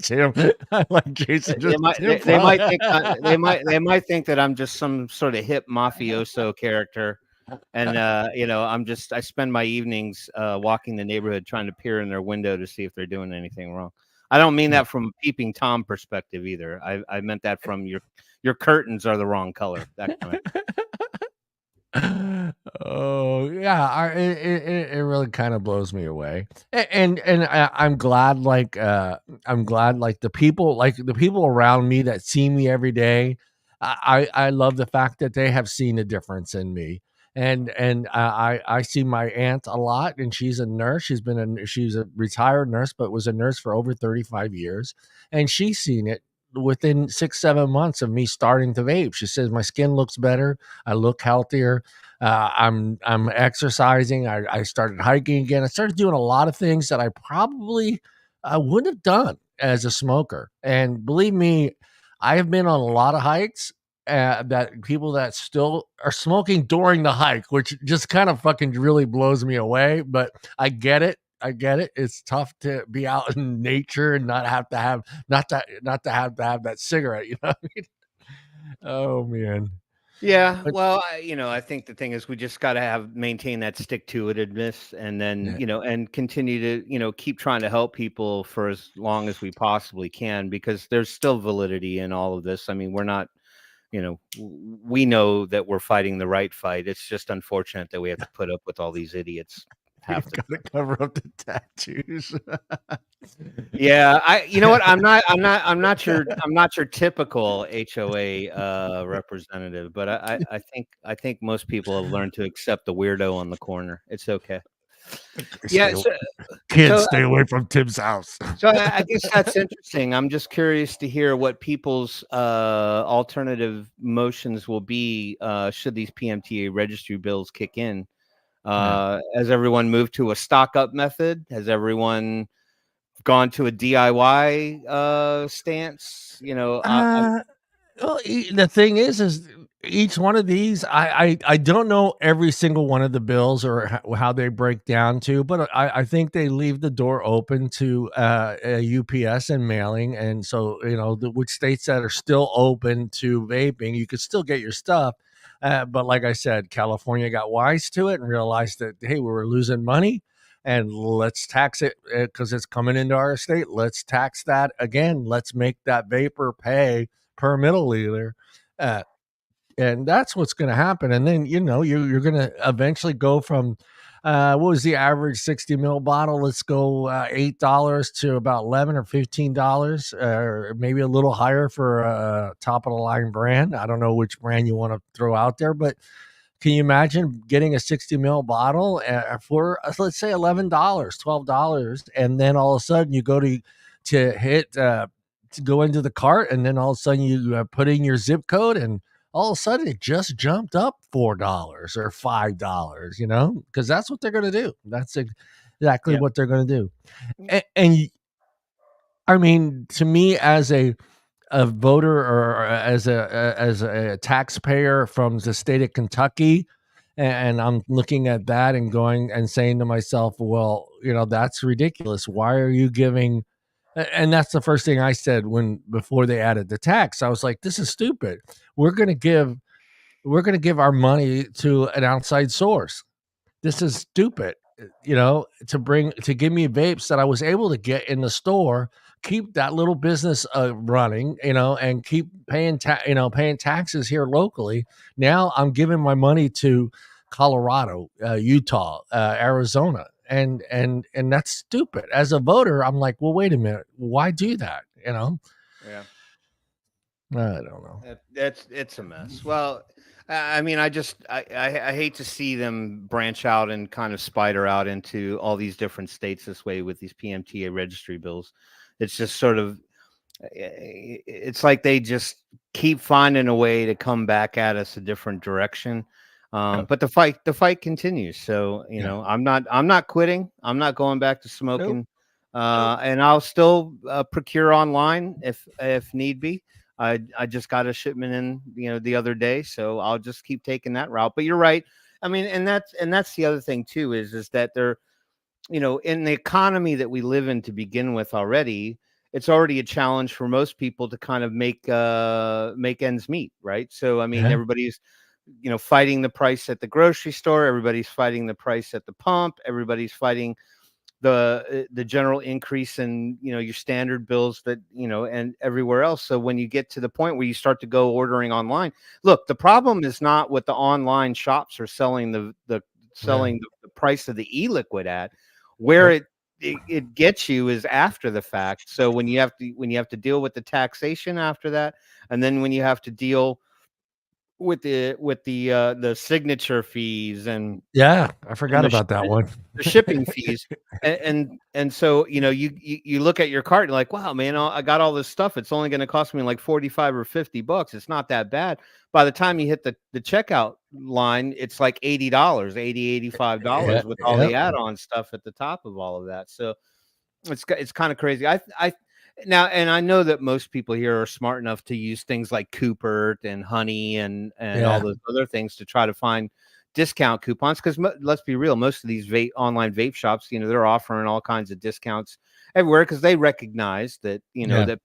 Tim, I like Jason. They might think that I'm just some sort of hip mafioso character. And you know, I spend my evenings walking the neighborhood trying to peer in their window to see if they're doing anything wrong. I don't mean that from a peeping Tom perspective either. I meant that from your curtains are the wrong color. That kind of. Oh yeah, it really kind of blows me away, and I'm glad, like the people around me that see me every day. I love the fact that they have seen a difference in me. And I see my aunt a lot, and she's a nurse. She's a retired nurse, but was a nurse for over 35 years, and she's seen it within 6-7 months of me starting to vape. She says my skin looks better, I look healthier, I'm exercising, I started hiking again, I started doing a lot of things that I probably wouldn't have done as a smoker. And believe me, I have been on a lot of hikes that people that still are smoking during the hike, which just kind of fucking really blows me away. But I get it. It's tough to be out in nature and not have to have that cigarette. You know what I mean? Oh man. Yeah, But well, I think the thing is we just got to maintain that stick-to-itiveness, and then, yeah, and continue to, keep trying to help people for as long as we possibly can, because there's still validity in all of this. I mean, we're not, we know that we're fighting the right fight. It's just unfortunate that we have to put up with all these idiots. half the Gotta cover up the tattoos. Yeah, you know what? I'm not your typical HOA representative, but I think most people have learned to accept the weirdo on the corner. It's okay. Yeah, Kids, so stay away from Tim's house. so I guess that's interesting. I'm just curious to hear what people's alternative motions will be should these PMTA registry bills kick in. Has everyone moved to a stock up method? Has everyone gone to a DIY stance? You know, Well, the thing is each one of these, I don't know every single one of the bills or how they break down to, but I think they leave the door open to a UPS and mailing, and so which states that are still open to vaping, you could still get your stuff. But like I said, California got wise to it and realized that hey, we were losing money, and let's tax it because it's coming into our state. Let's tax that again. Let's make that vapor pay per milliliter, and that's what's going to happen. And then you're going to eventually go from what was the average 60 mil bottle? Let's go $8 to about $11 or $15, or maybe a little higher for a top of the line brand. I don't know which brand you want to throw out there, but can you imagine getting a 60 mil bottle for let's say $11, $12, and then all of a sudden you go to hit to go into the cart, and then all of a sudden you put in your zip code, and all of a sudden it just jumped up $4 or $5, because that's what they're going to do. That's exactly what they're going to do. And I mean, to me, as a voter or as a taxpayer from the state of Kentucky, and I'm looking at that and going and saying to myself, well, that's ridiculous. Why are you giving? And that's the first thing I said before they added the tax. I was like, this is stupid. We're going to give our money to an outside source. This is stupid, to give me vapes that I was able to get in the store, keep that little business running, and keep paying taxes here locally. Now I'm giving my money to Colorado, Utah, Arizona. And that's stupid. As a voter, I'm like, well, wait a minute. Why do that? Yeah. I don't know. It's a mess. Well, I mean, I hate to see them branch out and kind of spider out into all these different states this way with these PMTA registry bills. It's just sort of, it's like they just keep finding a way to come back at us a different direction. But the fight continues. So, I'm not quitting. I'm not going back to smoking. Nope. And I'll still procure online if need be. I just got a shipment in, the other day, so I'll just keep taking that route. But you're right. I mean, and that's the other thing too, is that they're, in the economy that we live in to begin with already, it's already a challenge for most people to kind of make ends meet, right? So I mean, everybody's fighting the price at the grocery store, everybody's fighting the price at the pump, everybody's fighting the general increase in your standard bills that and everywhere else. So when you get to the point where you start to go ordering online, look, the problem is not what the online shops are selling the price of the e-liquid at. Where it gets you is after the fact. So when you have to deal with the taxation after that, and then when you have to deal with the signature fees and I forgot about that one. The shipping fees, and so you look at your cart and you're like, wow, man, I got all this stuff. It's only going to cost me like $45 or $50. It's not that bad. By the time you hit the checkout line, it's like $80, $85 with all the add-on stuff at the top of all of that. So it's kind of crazy. Now, and I know that most people here are smart enough to use things like Coopert and Honey and all those other things to try to find discount coupons, because let's be real, most of these online vape shops, they're offering all kinds of discounts everywhere because they recognize that that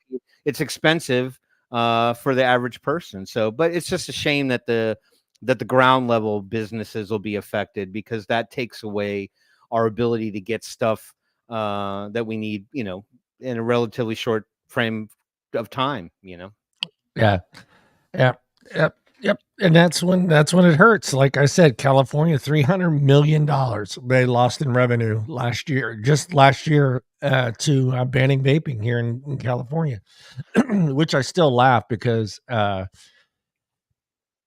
it's expensive for the average person. So, but it's just a shame that the ground level businesses will be affected, because that takes away our ability to get stuff that we need, in a relatively short frame of time. Yep. And that's when it hurts. Like I said, California, $300 million they lost in revenue last year, just last year, to banning vaping here in California, which I still laugh because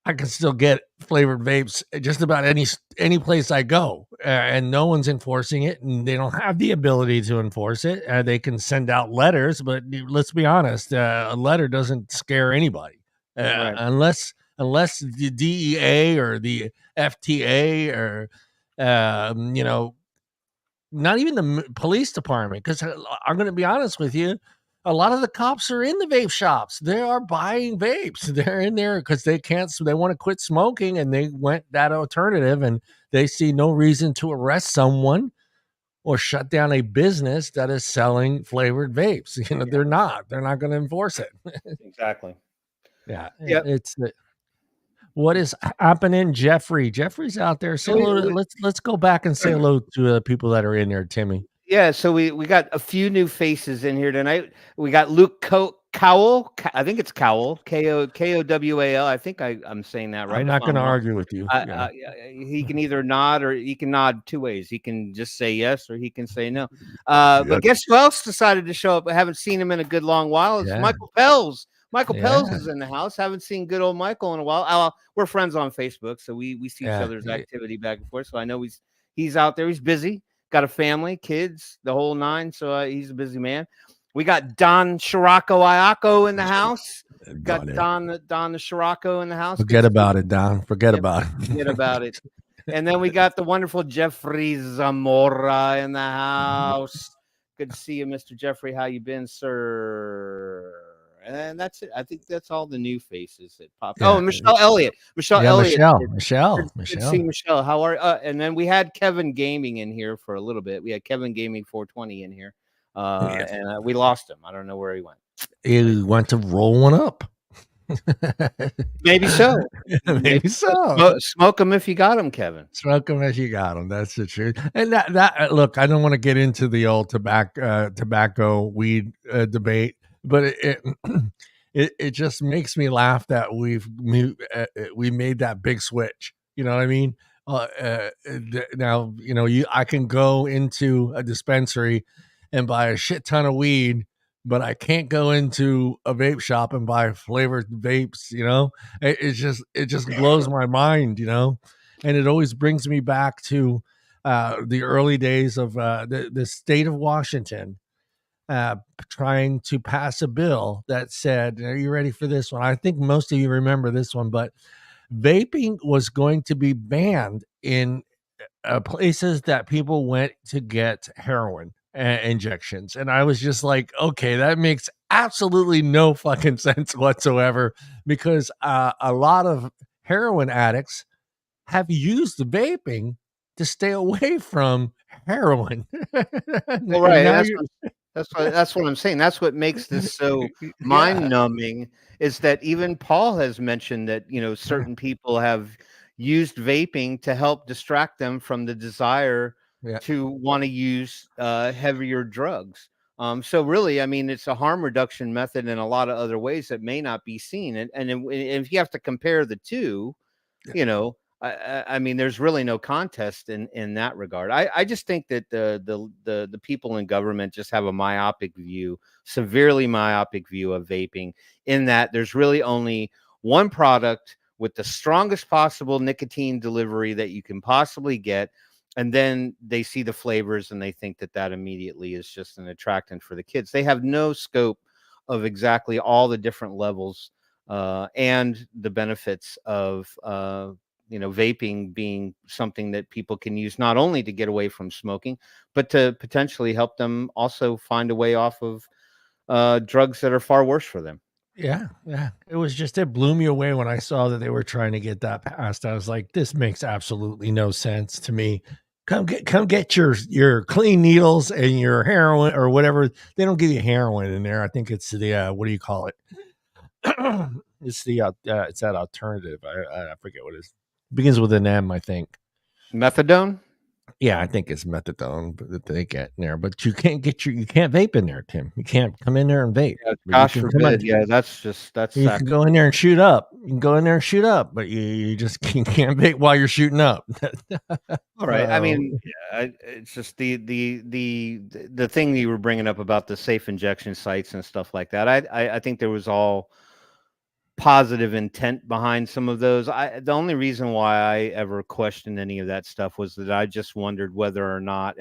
I can still get flavored vapes at just about any place I go, and no one's enforcing it, and they don't have the ability to enforce it. They can send out letters, but let's be honest, a letter doesn't scare anybody, Right. unless the DEA or the FTA or not even the police department. Because I'm going to be honest with you, a lot of the cops are in the vape shops. They are buying vapes. They're in there because they can't. They want to quit smoking, and they went that alternative, and they see no reason to arrest someone or shut down a business that is selling flavored vapes. They're not. They're not going to enforce it. Exactly. Yeah, Yep. it's what is happening, Jeffrey? Jeffrey's out there. Say hello. Let's go back and say hello to the people that are in there, Timmy. Yeah, so we got a few new faces in here tonight. We got Luke Cowell. I think it's Cowell. Kowal. I think I'm saying that right. I'm not going to argue with you. He can either nod, or he can nod two ways. He can just say yes, or he can say no. But guess who else decided to show up? I haven't seen him in a good long while. It's Michael Pells. Michael Pells is in the house. Haven't seen good old Michael in a while. We're friends on Facebook, so we see each other's activity back and forth. So I know he's out there. He's busy. Got a family, kids, the whole nine. So he's a busy man. We got Don Shirako Ayako in the house. Got Don the Shirako in the house. Forget about it, Don. Forget about it. Forget about it. And then we got the wonderful Jeffrey Zamora in the house. Good to see you, Mr. Jeffrey. How you been, sir? And that's it. I think that's all the new faces that popped. Oh, Michelle Elliott. Michelle. Good to see Michelle. How are you? And then we had Kevin Gaming in here for a little bit. We had Kevin Gaming 420 in here. And we lost him. I don't know where he went. He went to roll one up. Maybe so. Maybe so. Smoke them if you got them, Kevin. Smoke them if you got them. That's the truth. And that look, I don't want to get into the old tobacco weed debate, but it just makes me laugh that we made that big switch. You know what I mean? Now I can go into a dispensary and buy a shit ton of weed, but I can't go into a vape shop and buy flavored vapes. It just blows my mind. And it always brings me back to the early days of the state of Washington trying to pass a bill that said, are you ready for this one? I think most of you remember this one, but vaping was going to be banned in places that people went to get heroin injections. And I was just like, okay, that makes absolutely no fucking sense whatsoever, because a lot of heroin addicts have used vaping to stay away from heroin. Well, right. That's what I'm saying. That's what makes this so mind-numbing, is that even Paul has mentioned that, certain people have used vaping to help distract them from the desire to want to use heavier drugs. So really, I mean, it's a harm reduction method in a lot of other ways that may not be seen. And if you have to compare the two, I mean, there's really no contest in that regard. I just think that the people in government just have a severely myopic view of vaping, in that there's really only one product with the strongest possible nicotine delivery that you can possibly get. And then they see the flavors and they think that immediately is just an attractant for the kids. They have no scope of exactly all the different levels and the benefits of vaping being something that people can use not only to get away from smoking, but to potentially help them also find a way off of drugs that are far worse for them. Yeah. It blew me away when I saw that they were trying to get that passed. I was like, this makes absolutely no sense to me. Come get your clean needles and your heroin or whatever. They don't give you heroin in there. I think it's the what do you call it? It's it's that alternative. I forget what it is. It begins with an M, I think. Methadone? Yeah, I think it's methadone that they get in there, but you can't vape in there, Tim. You can't come in there and vape. Yeah, But gosh forbid. Yeah, that's you can go in there and shoot up. You can go in there and shoot up, but you just can't vape while you're shooting up. all right. I So, mean, yeah, it's just the thing you were bringing up about the safe injection sites and stuff like that. I think there was all positive intent behind some of those. The only reason why I ever questioned any of that stuff was that I just wondered whether or not,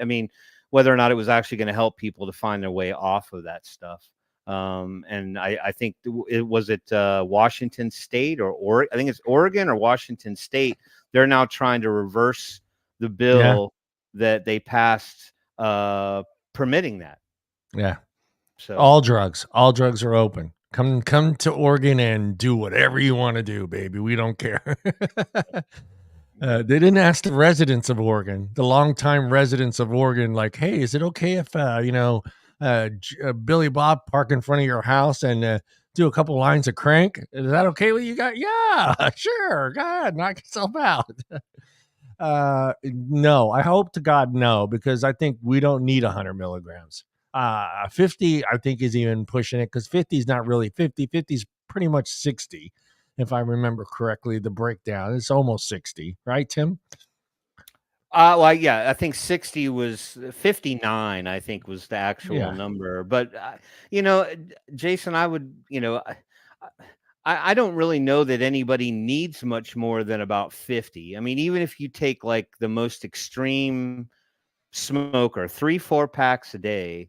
whether or not it was actually going to help people to find their way off of that stuff. And I think it was Washington State or I think it's Oregon or Washington State. They're now trying to reverse the bill that they passed permitting that. yeah. So All drugs are open. Come to Oregon and do whatever you want to do, baby. We don't care. They didn't ask the residents of Oregon, the longtime residents of Oregon, like, hey, is it okay if Billy Bob park in front of your house and do a couple lines of crank? Is that okay with you guys? Yeah, sure. Go ahead, knock yourself out. No, I hope to God no, because I think we don't need 100 milligrams. 50, I think, is even pushing it, because 50 is not really 50. 50 is pretty much 60, if I remember correctly. The breakdown, it's almost 60, right, Tim? Well, yeah, I think 60 was 59, I think was the actual number. But, Jason, I would, I don't really know that anybody needs much more than about 50. I mean, even if you take like the most extreme smoker, 3-4 packs a day,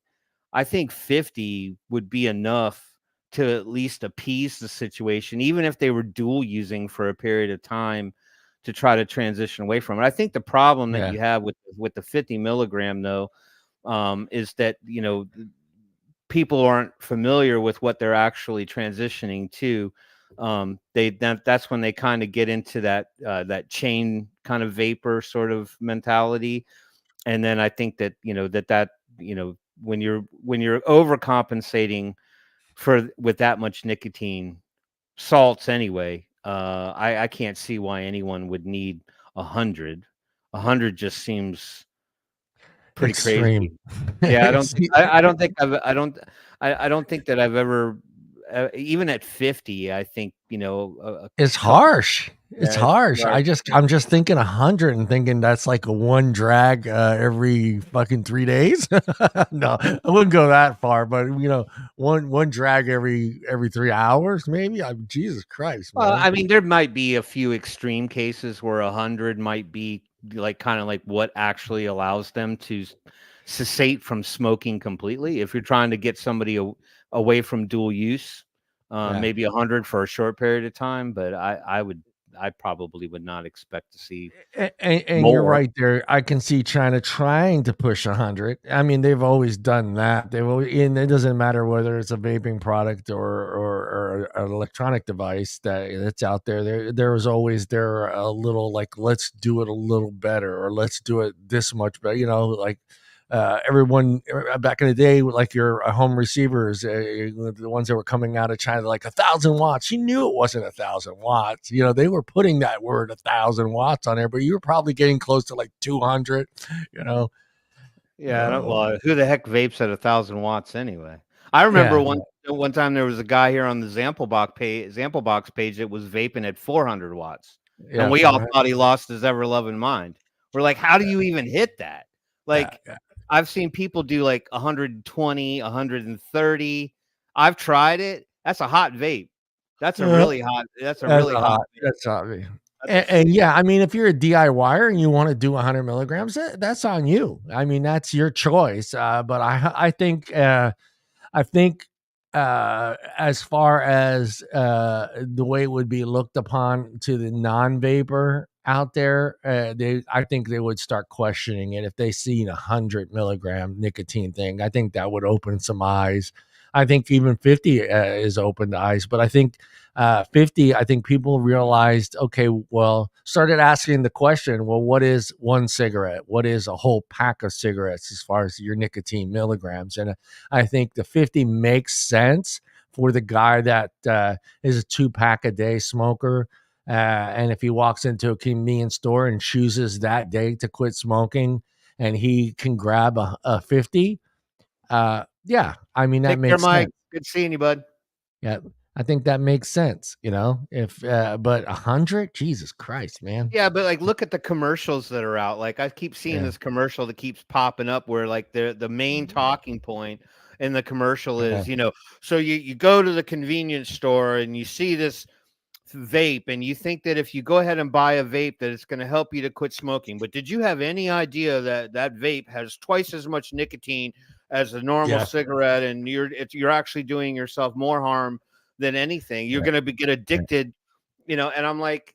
I think 50 would be enough to at least appease the situation, even if they were dual using for a period of time to try to transition away from it. I think the problem that you have with the 50 milligram though, is that, people aren't familiar with what they're actually transitioning to. That's when they kind of get into that chain kind of vapor sort of mentality. And then I think that, when you're overcompensating with that much nicotine salts anyway, I can't see why anyone would need 100. 100 just seems pretty Extreme. crazy. Yeah, I don't think that I've ever, even at 50, I think, It's harsh. It's harsh. I'm just thinking 100 and thinking that's like a one drag every fucking 3 days. No, I wouldn't go that far, but one drag every 3 hours, maybe. Jesus Christ, man. Well, I mean, there might be a few extreme cases where 100 might be like kind of like what actually allows them to cessate from smoking completely. If you're trying to get somebody away from dual use, maybe 100 for a short period of time, but I probably would not expect to see. And you're right there. I can see China trying to push 100. I mean, they've always done that. And it doesn't matter whether it's a vaping product or an electronic device that's out there. There was always a little like, let's do it a little better, or let's do it this much better. Like everyone back in the day, like your home receivers, the ones that were coming out of China, like 1,000 watts. You knew it wasn't 1,000 watts. They were putting that word 1,000 watts on there, but you were probably getting close to like 200. Yeah. Well, who the heck vapes at 1,000 watts anyway? I remember one time there was a guy here on the Zamplebox page that was vaping at 400 watts, and we all thought he lost his ever loving mind. We're like, how do you even hit that? Like. I've seen people do like 120, 130. I've tried it. That's a hot vape. That's a really hot. That's hot. That's hot. And yeah, I mean, if you're a DIYer and you want to do 100 milligrams, that's on you. I mean, that's your choice. But I think as far as the way it would be looked upon to the non-vapor out there, I think they would start questioning it if they see 100 milligram nicotine thing. I think that would open some eyes. I think even 50 is open to eyes, but I think 50, I think people realized, okay, well, started asking the question, well, what is one cigarette? What is a whole pack of cigarettes as far as your nicotine milligrams? And I think the 50 makes sense for the guy that is a 2-pack a day smoker. And if he walks into a convenience store and chooses that day to quit smoking, and he can grab a 50, yeah, I mean, that Take care, makes Mike. sense. Good seeing you, bud. Yeah, I think that makes sense, if, but 100, Jesus Christ, man. Yeah, but like, look at the commercials that are out. Like, I keep seeing Yeah. this commercial that keeps popping up where like the main talking point in the commercial Yeah. is, so you go to the convenience store and you see this vape and you think that if you go ahead and buy a vape that it's going to help you to quit smoking. But did you have any idea that that vape has twice as much nicotine as a normal Yeah. cigarette, and you're actually doing yourself more harm than anything? You're Right. going to get addicted, and I'm like,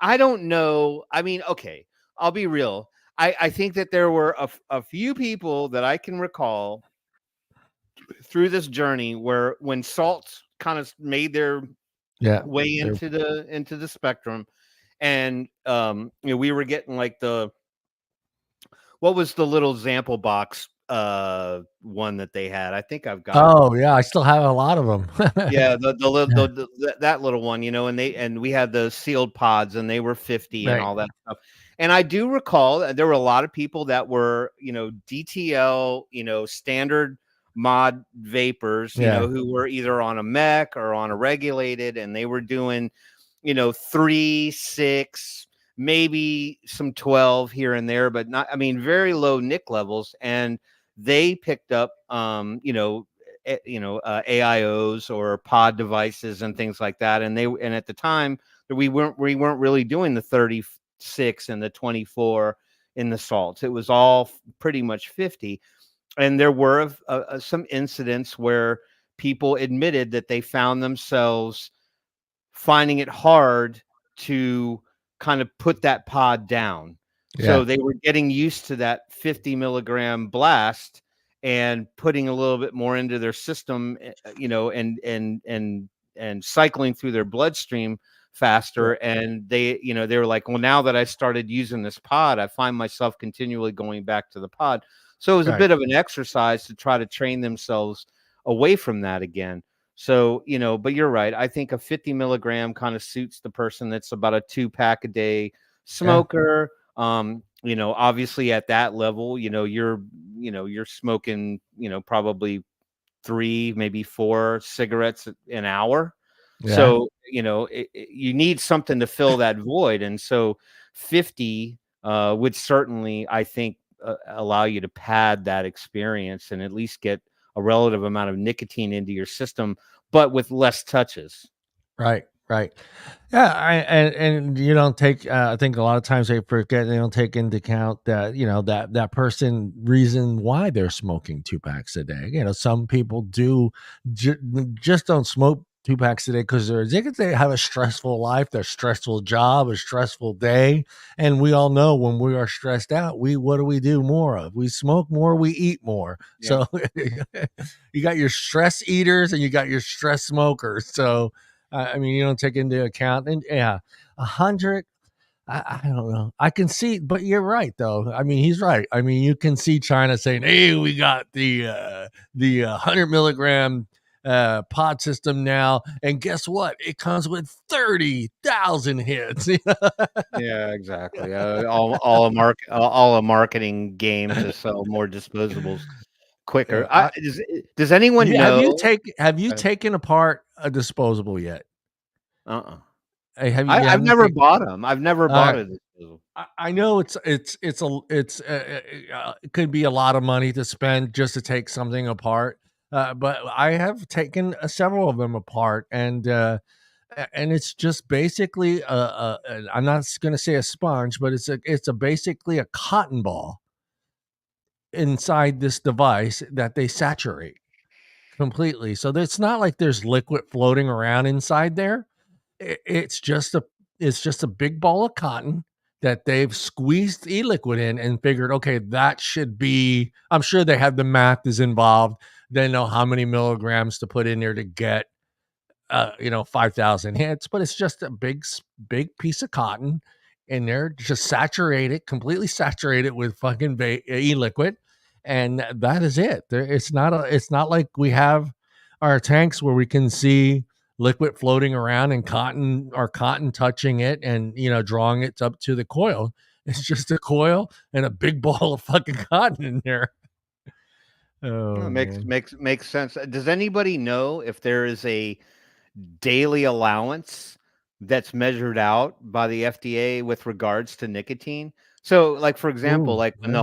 I don't know. I mean, okay, I'll be real. I think that there were a few people that I can recall through this journey where when salts kind of made their Yeah. way into the spectrum, and we were getting like what was the little Zamplebox one that they had? I think I've got it. Oh, yeah, I still have a lot of them. Yeah, that little one, and we had the sealed pods, and they were 50 and Right. all that stuff. And I do recall that there were a lot of people that were, DTL, standard mod vapors, Yeah. who were either on a mech or on a regulated, and they were doing, 3, 6, maybe some 12 here and there, but not, I mean, very low nick levels. And they picked up, AIOs or pod devices and things like that. And at the time we weren't really doing the 36 and the 24 in the salts. It was all pretty much 50. And there were some incidents where people admitted that they found themselves finding it hard to kind of put that pod down. Yeah. So they were getting used to that 50 milligram blast and putting a little bit more into their system, and cycling through their bloodstream faster. Yeah. And they were like, well, now that I started using this pod, I find myself continually going back to the pod. So it was a bit of an exercise to try to train themselves away from that again. So, but you're right. I think a 50 milligram kind of suits the person that's about a 2-pack a day smoker. Obviously at that level, you're smoking, probably 3, maybe 4 cigarettes an hour. Yeah. So, you need something to fill that void. And so 50 would certainly, I think, allow you to pad that experience and at least get a relative amount of nicotine into your system, but with less touches. Right. Yeah, and you don't take. I think a lot of times they forget, they don't take into account that that person reason why they're smoking 2 packs a day. Some people do just don't smoke 2 packs a day because they have a stressful life, their stressful job, a stressful day, and we all know when we are stressed out, what do we do more of? We smoke more, we eat more. Yeah. So you got your stress eaters and you got your stress smokers. So. I mean, you don't take into account, and 100. I don't know. I can see, but you're right, though. I mean, he's right. I mean, you can see China saying, "Hey, we got the 100 milligram pod system now, and guess what? It comes with 30,000 hits." Yeah, exactly. All a marketing game to sell more disposables quicker. Does anyone know? Have you taken apart a disposable yet? Hey, I've never bought them. I've never bought a disposable. I know it could be a lot of money to spend just to take something apart, but I have taken several of them apart, and it's just basically I'm not going to say a sponge, but it's basically a cotton ball inside this device that they saturate completely. So it's not like there's liquid floating around inside there. It's just a big ball of cotton that they've squeezed e-liquid in and figured, okay, that should be, I'm sure they have the math is involved. They know how many milligrams to put in there to get 5,000 hits, but it's just a big piece of cotton in there, just completely saturated with fucking e-liquid. And that is it. It's not like we have our tanks where we can see liquid floating around and cotton touching it and drawing it up to the coil. It's just a coil and a big ball of fucking cotton in there. Oh, man. Makes sense. Does anybody know if there is a daily allowance that's measured out by the FDA with regards to nicotine? So, like for example, Ooh, like when yeah,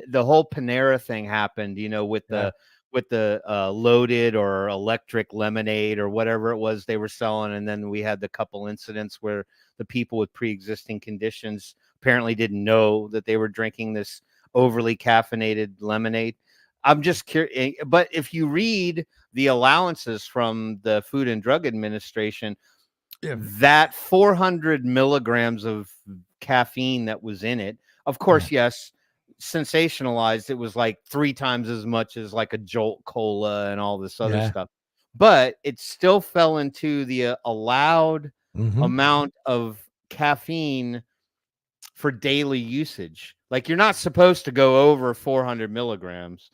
the whole Panera thing happened, you know, with yeah, the loaded or electric lemonade or whatever it was they were selling, and then we had the couple incidents where the people with pre-existing conditions apparently didn't know that they were drinking this overly caffeinated lemonade. I'm just curious, but if you read the allowances from the Food and Drug Administration, yeah, that 400 milligrams of caffeine that was in it, of yeah, course, yes, sensationalized. It was like 3 times as much as like a Jolt Cola and all this other yeah. stuff, but it still fell into the allowed Mm-hmm. amount of caffeine for daily usage. Like you're not supposed to go over 400 milligrams,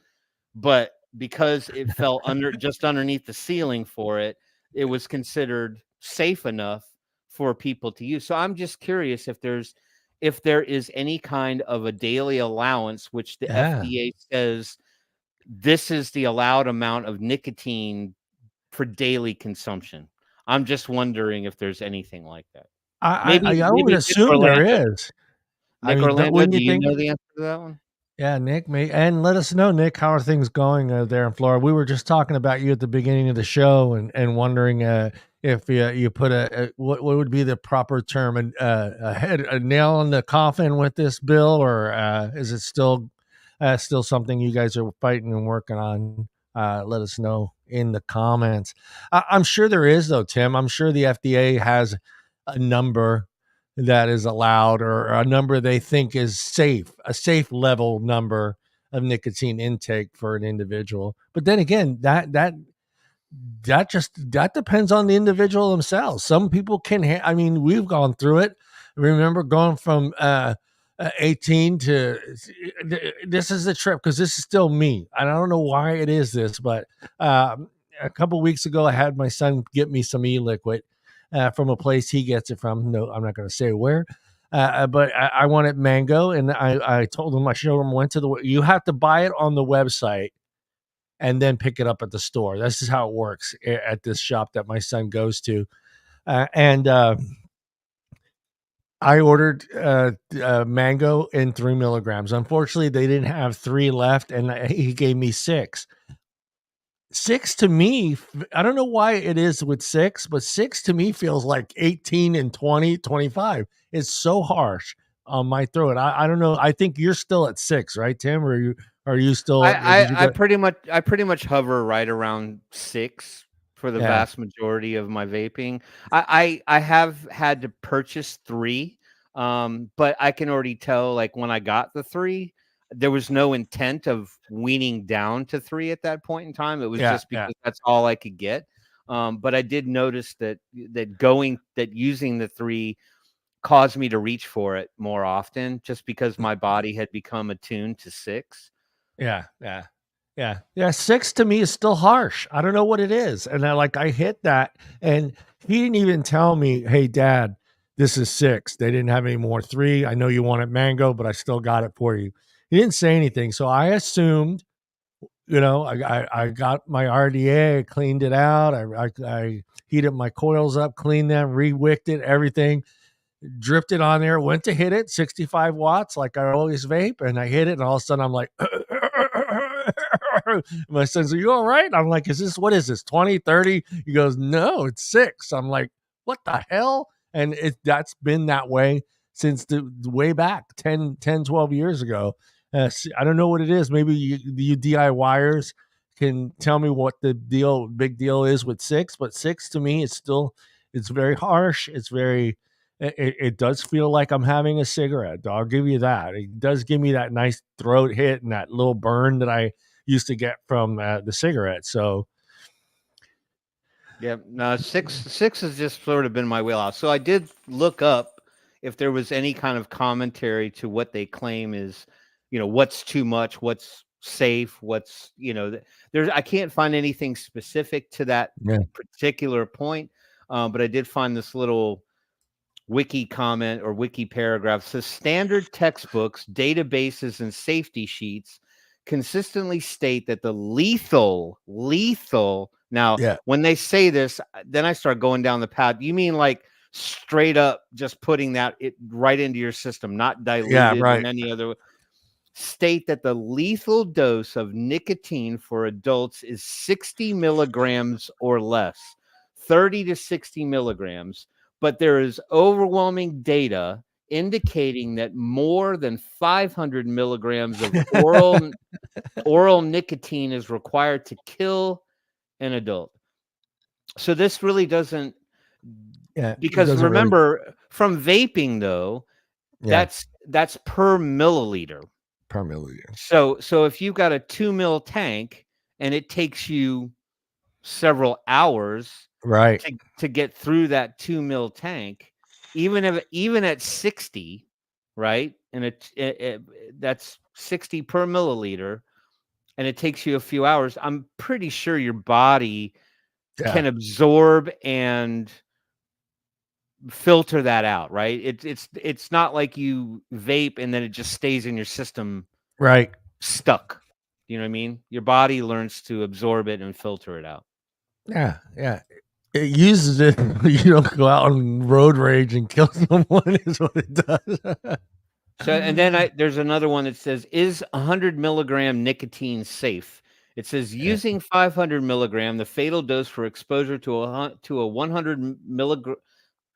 but because it fell just underneath the ceiling for it, it was considered safe enough for people to use. So I'm just curious if there is any kind of a daily allowance which the Yeah. FDA says this is the allowed amount of nicotine for daily consumption. I'm just wondering if there's anything like that. I would assume there is. I Nick mean, Orlando, when do you you think, know the answer to that one? yeah, Nick, and let us know, Nick, how are things going there in Florida? We were just talking about you at the beginning of the show and wondering if you put what would be the proper term, a nail in the coffin with this bill, or is it still something you guys are fighting and working on? Let us know in the comments. I'm sure there is, though, Tim. I'm sure the FDA has a number that is allowed, or a number they think is safe, a safe level number of nicotine intake for an individual. But then again, that depends on the individual themselves. Some people can I mean, we've gone through it. Remember going from 18 to this is the trip, because this is still me. I don't know why it is this, but a couple weeks ago I had my son get me some e-liquid from a place he gets it from. No, I'm not going to say where. But I wanted mango, and I told him, I showed him, went to you have to buy it on the website and then pick it up at the store. This is how it works at this shop that my son goes to. And I ordered mango in 3 milligrams. Unfortunately, they didn't have 3 left, and he gave me 6. 6 to me, I don't know why it is with 6, but 6 to me feels like 18 and 20, 25. It's so harsh on my throat. I don't know. I think you're still at 6, right, Tim? Or are you still, did you I go? pretty much hover right around 6 for the Yeah. vast majority of my vaping. I have had to purchase 3, but I can already tell, like, when I got the 3, there was no intent of weaning down to 3 at that point in time. It was Yeah. just Yeah. because that's all I could get. But I did notice that using the 3 caused me to reach for it more often, just because my body had become attuned to 6. Yeah, yeah, yeah, yeah. 6 to me is still harsh. I don't know what it is, and I hit that, and he didn't even tell me, "Hey, Dad, this is 6. They didn't have any more 3. I know you wanted mango, but I still got it for you." He didn't say anything, so I assumed, I got my RDA, I cleaned it out, I heated my coils up, cleaned them, re-wicked it, everything, dripped it on there, went to hit it, 65 watts, like I always vape, and I hit it, and all of a sudden I'm like, my son's, "Are you all right?" I'm like, what is this, 20, 30? He goes, "No, it's 6. I'm like, "What the hell?" And that's been that way since the way back 12 years ago. I don't know what it is. Maybe you DIYers can tell me what the big deal is with 6, but 6 to me is still, it's very harsh. It's very, it does feel like I'm having a cigarette. I'll give you that. It does give me that nice throat hit and that little burn that I used to get from the cigarette. So Yeah, no, six has just sort of been my wheelhouse. So I did look up if there was any kind of commentary to what they claim is, what's too much, what's safe, what's, there's, I can't find anything specific to that yeah, particular point. But I did find this little wiki comment or wiki paragraph. Says standard textbooks, databases, and safety sheets consistently state that the lethal. Now, Yeah. when they say this, then I start going down the path. You mean like straight up just putting that right into your system, not diluted in any other way? State that the lethal dose of nicotine for adults is 60 milligrams or less, 30 to 60 milligrams. But there is overwhelming data indicating that more than 500 milligrams of oral nicotine is required to kill an adult. So this really doesn't, because remember, from vaping though, that's per milliliter. Per milliliter. So if you've got a 2 ml tank and it takes you several hours to get through that 2 ml tank, even at 60, right? And that's 60 per milliliter, and it takes you a few hours. I'm pretty sure your body can absorb and filter that out, right? It's not like you vape and then it just stays in your system, right? Stuck. You know what I mean? Your body learns to absorb it and filter it out. Yeah. It uses it. You don't go out on road rage and kill someone. Is what it does. So, and then there's another one that says, is 100 milligram nicotine safe? It says using 500 milligram, the fatal dose for exposure to a 100 milligram.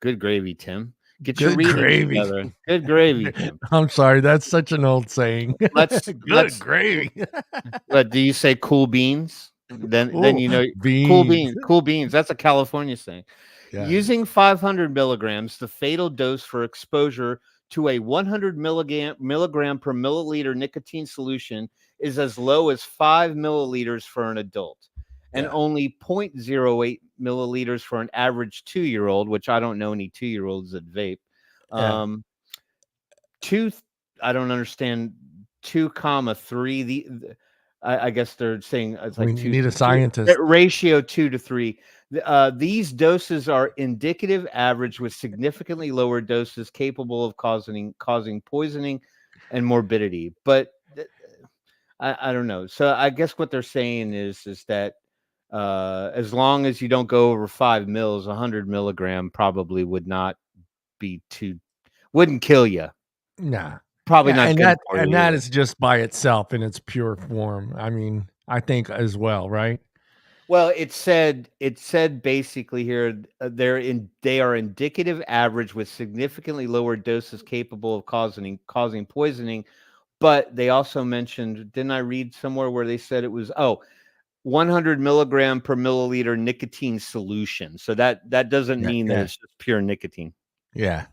Good gravy, Tim. Get your reading together. Good gravy, Tim. I'm sorry, that's such an old saying. Let's gravy. But do you say cool beans? Then you know beans. Cool beans. That's a California saying. Yeah. Using 500 milligrams, the fatal dose for exposure to a 100 milligram per milliliter nicotine solution is as low as 5 milliliters for an adult, and only 0.08 milliliters for an average 2-year-old, which I don't know any 2-year-olds that vape. I don't understand 2,3. I guess they're saying it's like you need a scientist. Ratio 2 to 3. These doses are indicative average with significantly lower doses capable of causing poisoning and morbidity. But I don't know. So I guess what they're saying is that as long as you don't go over 5 mils, 100 milligram probably wouldn't kill you. Nah, probably not. And that is just by itself in its pure form. I mean, I think as well, right? Well, it said basically here they are indicative average with significantly lower doses capable of causing poisoning. But they also mentioned, didn't I read somewhere where they said it was 100 milligram per milliliter nicotine solution? So that doesn't mean that it's just pure nicotine. Yeah,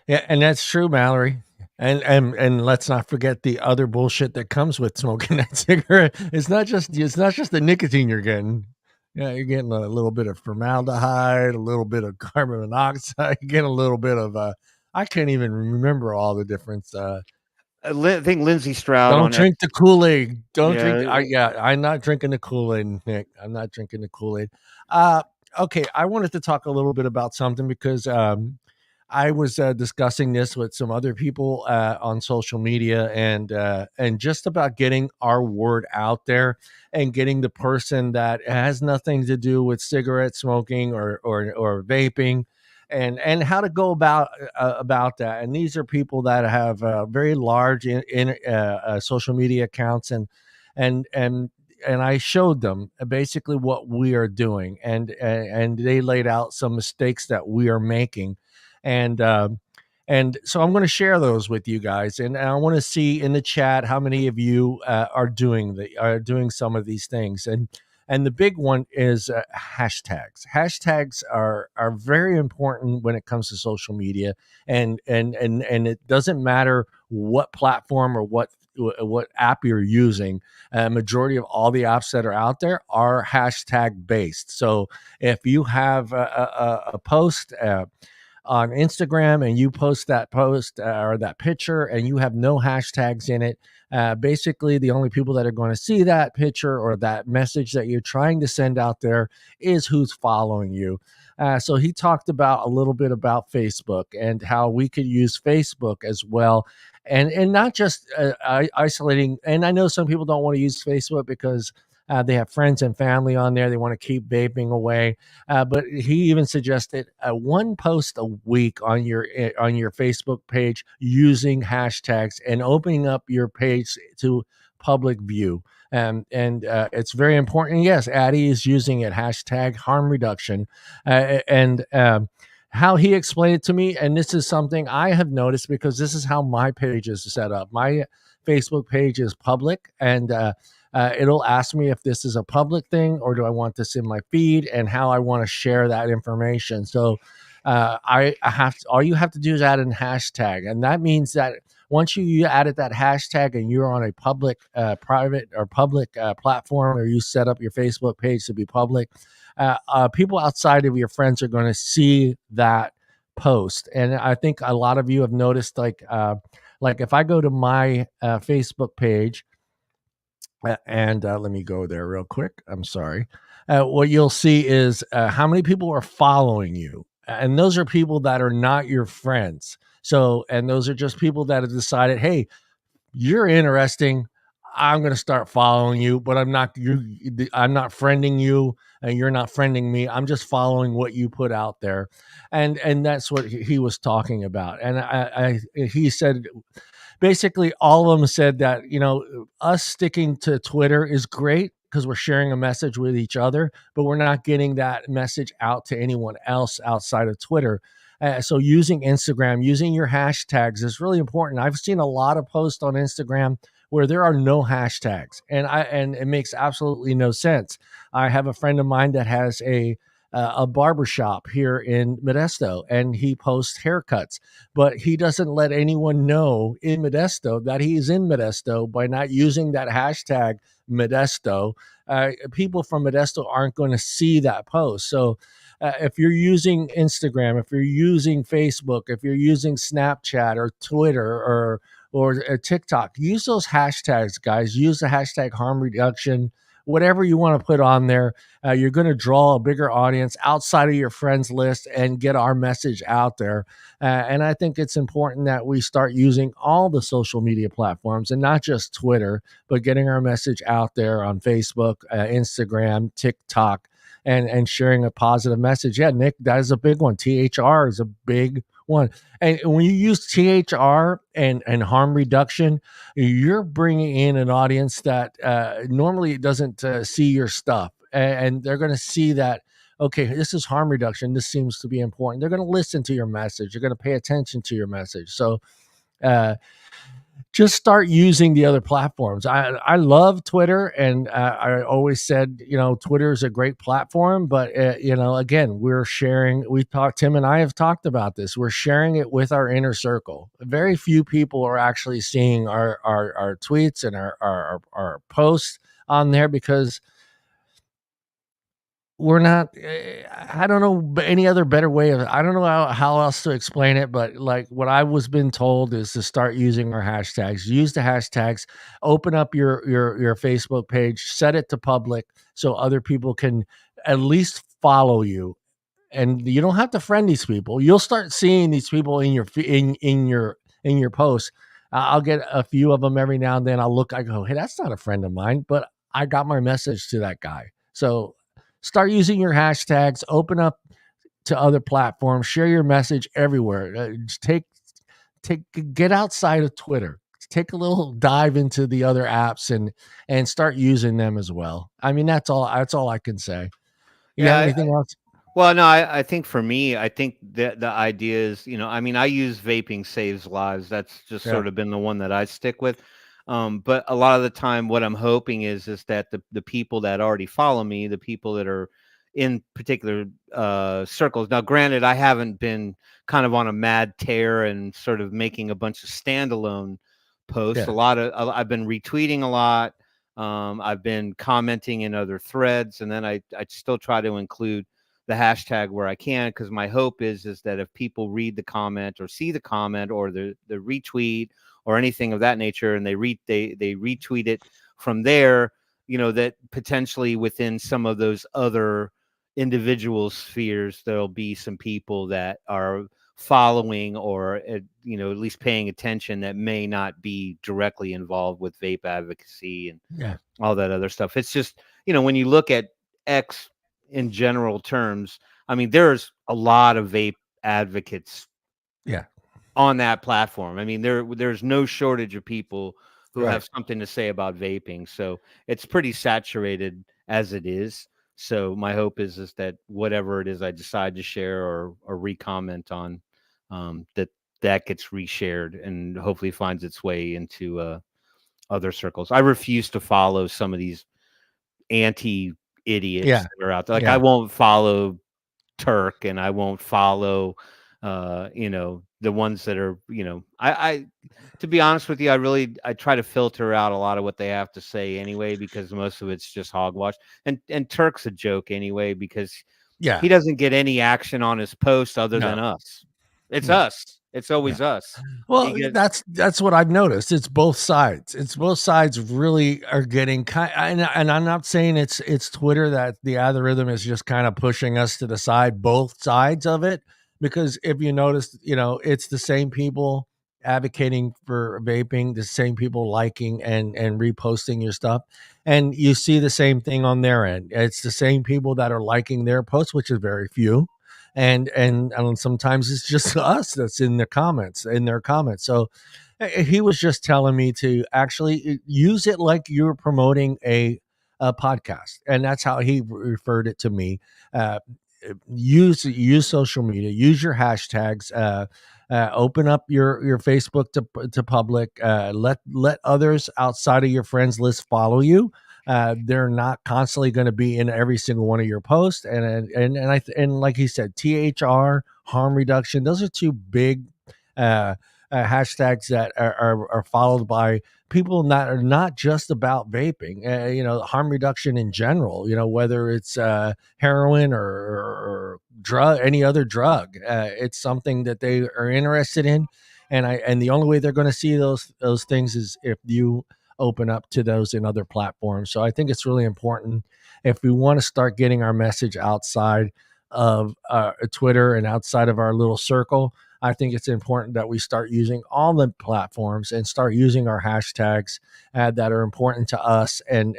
and that's true, Mallory. And let's not forget the other bullshit that comes with smoking that cigarette. It's not just the nicotine you're getting. Yeah, you're getting a little bit of formaldehyde, a little bit of carbon monoxide, you're getting a little bit of I can't even remember all the difference. I think Lindsey Stroud. Don't drink the Kool-Aid. Don't drink. Yeah. I'm not drinking the Kool-Aid, Nick. I'm not drinking the Kool-Aid. Okay, I wanted to talk a little bit about something because I was discussing this with some other people on social media, and just about getting our word out there and getting the person that has nothing to do with cigarette smoking or vaping, and how to go about that. And these are people that have very large social media accounts, and I showed them basically what we are doing, and they laid out some mistakes that we are making. And so I'm going to share those with you guys, and I want to see in the chat how many of you are doing some of these things. And the big one is hashtags. Hashtags are very important when it comes to social media, and it doesn't matter what platform or what app you're using. Majority of all the apps that are out there are hashtag based. So if you have a post, on Instagram and you post that post or that picture and you have no hashtags in it, basically the only people that are going to see that picture or that message that you're trying to send out there is who's following you. So he talked about a little bit about Facebook and how we could use Facebook as well. And not just isolating. And I know some people don't want to use Facebook because they have friends and family on there. They want to keep vaping away. But he even suggested one post a week on your Facebook page using hashtags and opening up your page to public view. And it's very important. Yes, Addie is using it, hashtag harm reduction. How he explained it to me, and this is something I have noticed because this is how my page is set up. My Facebook page is public, and it'll ask me if this is a public thing or do I want this in my feed and how I want to share that information. So all you have to do is add a hashtag, and that means that once you added that hashtag and you're on a public, private or public platform, or you set up your Facebook page to be public, people outside of your friends are going to see that post. And I think a lot of you have noticed, like if I go to my Facebook page, and let me go there real quick. I'm sorry. What you'll see is how many people are following you. And those are people that are not your friends. So, and those are just people that have decided, hey, you're interesting. I'm going to start following you, but I'm not friending you and you're not friending me. I'm just following what you put out there. And that's what he was talking about. And he said, basically all of them said that, us sticking to Twitter is great because we're sharing a message with each other, but we're not getting that message out to anyone else outside of Twitter. So using Instagram, using your hashtags is really important. I've seen a lot of posts on Instagram where there are no hashtags, and it makes absolutely no sense. I have a friend of mine that has a barbershop here in Modesto, and he posts haircuts, but he doesn't let anyone know in Modesto that he's in Modesto by not using that hashtag Modesto. People from Modesto aren't going to see that post. So if you're using Instagram, if you're using Facebook, if you're using Snapchat or Twitter or TikTok, use those hashtags, guys. Use the hashtag harm reduction, whatever you want to put on there. You're going to draw a bigger audience outside of your friends list and get our message out there. And I think it's important that we start using all the social media platforms and not just Twitter, but getting our message out there on Facebook, Instagram, TikTok, and sharing a positive message. Yeah, Nick, that is a big one. THR is a big one. And when you use THR and harm reduction, you're bringing in an audience that normally doesn't see your stuff. And they're going to see that, okay, this is harm reduction. This seems to be important. They're going to listen to your message. They're going to pay attention to your message. So just start using the other platforms. I love Twitter, and I always said, Twitter is a great platform, but again, we're sharing. Tim and I have talked about this. We're sharing it with our inner circle. Very few people are actually seeing our tweets and our posts on there because we're not, I don't know any other better way of, I don't know how else to explain it, but like what I was been told is to start using our hashtags. Use the hashtags, open up your Facebook page, set it to public so other people can at least follow you. And you don't have to friend these people. You'll start seeing these people in your posts. I'll get a few of them every now and then. I go, hey, that's not a friend of mine, but I got my message to that guy. So start using your hashtags, open up to other platforms, share your message everywhere. Get outside of Twitter, take a little dive into the other apps and start using them as well. I mean, that's all I can say. You have anything else? Well, no, I think for me, I think that the idea is, I use vaping saves lives. That's just sort of been the one that I stick with. But a lot of the time, what I'm hoping is that the people that already follow me, the people that are in particular circles. Now, granted, I haven't been kind of on a mad tear and sort of making a bunch of standalone posts. I've been retweeting a lot. I've been commenting in other threads, and then I still try to include the hashtag where I can, because my hope is that if people read the comment or see the comment or the retweet or anything of that nature, and they retweet it from there, you know, that potentially within some of those other individual spheres, there'll be some people that are following or you know, at least paying attention, that may not be directly involved with vape advocacy and all that other stuff. It's just, you know, when you look at X in general terms, I mean, there's a lot of vape advocates on that platform. I mean, there's no shortage of people who have something to say about vaping. So it's pretty saturated as it is. So my hope is that whatever it is I decide to share or recomment on, that gets reshared and hopefully finds its way into other circles. I refuse to follow some of these anti-idiots that are out there. Like I won't follow Turk, and I won't follow you know, the ones that are, you know, I to be honest with you, I try to filter out a lot of what they have to say anyway, because most of it's just hogwash. And Turk's a joke anyway, because he doesn't get any action on his post other than us. It's us. It's always us. Well, that's what I've noticed. It's both sides. It's both sides really are getting and I'm not saying it's Twitter that the algorithm is just kind of pushing us to the side, both sides of it. Because if you notice, you know, it's the same people advocating for vaping, the same people liking and reposting your stuff. And you see the same thing on their end. It's the same people that are liking their posts, which is very few. And sometimes it's just us that's in their comments. So he was just telling me to actually use it like you're promoting a podcast, and that's how he referred it to me. Use social media, use your hashtags, open up your Facebook to public, let others outside of your friends list follow you. They're not constantly going to be in every single one of your posts, and like he said, THR, harm reduction, those are two big hashtags that are followed by people not just about vaping. You know, harm reduction in general, you know, whether it's heroin or drug, any other drug, it's something that they are interested in. And the only way they're going to see those things is if you open up to those in other platforms. So I think it's really important, if we want to start getting our message outside of Twitter and outside of our little circle, I think it's important that we start using all the platforms and start using our hashtags that are important to us, and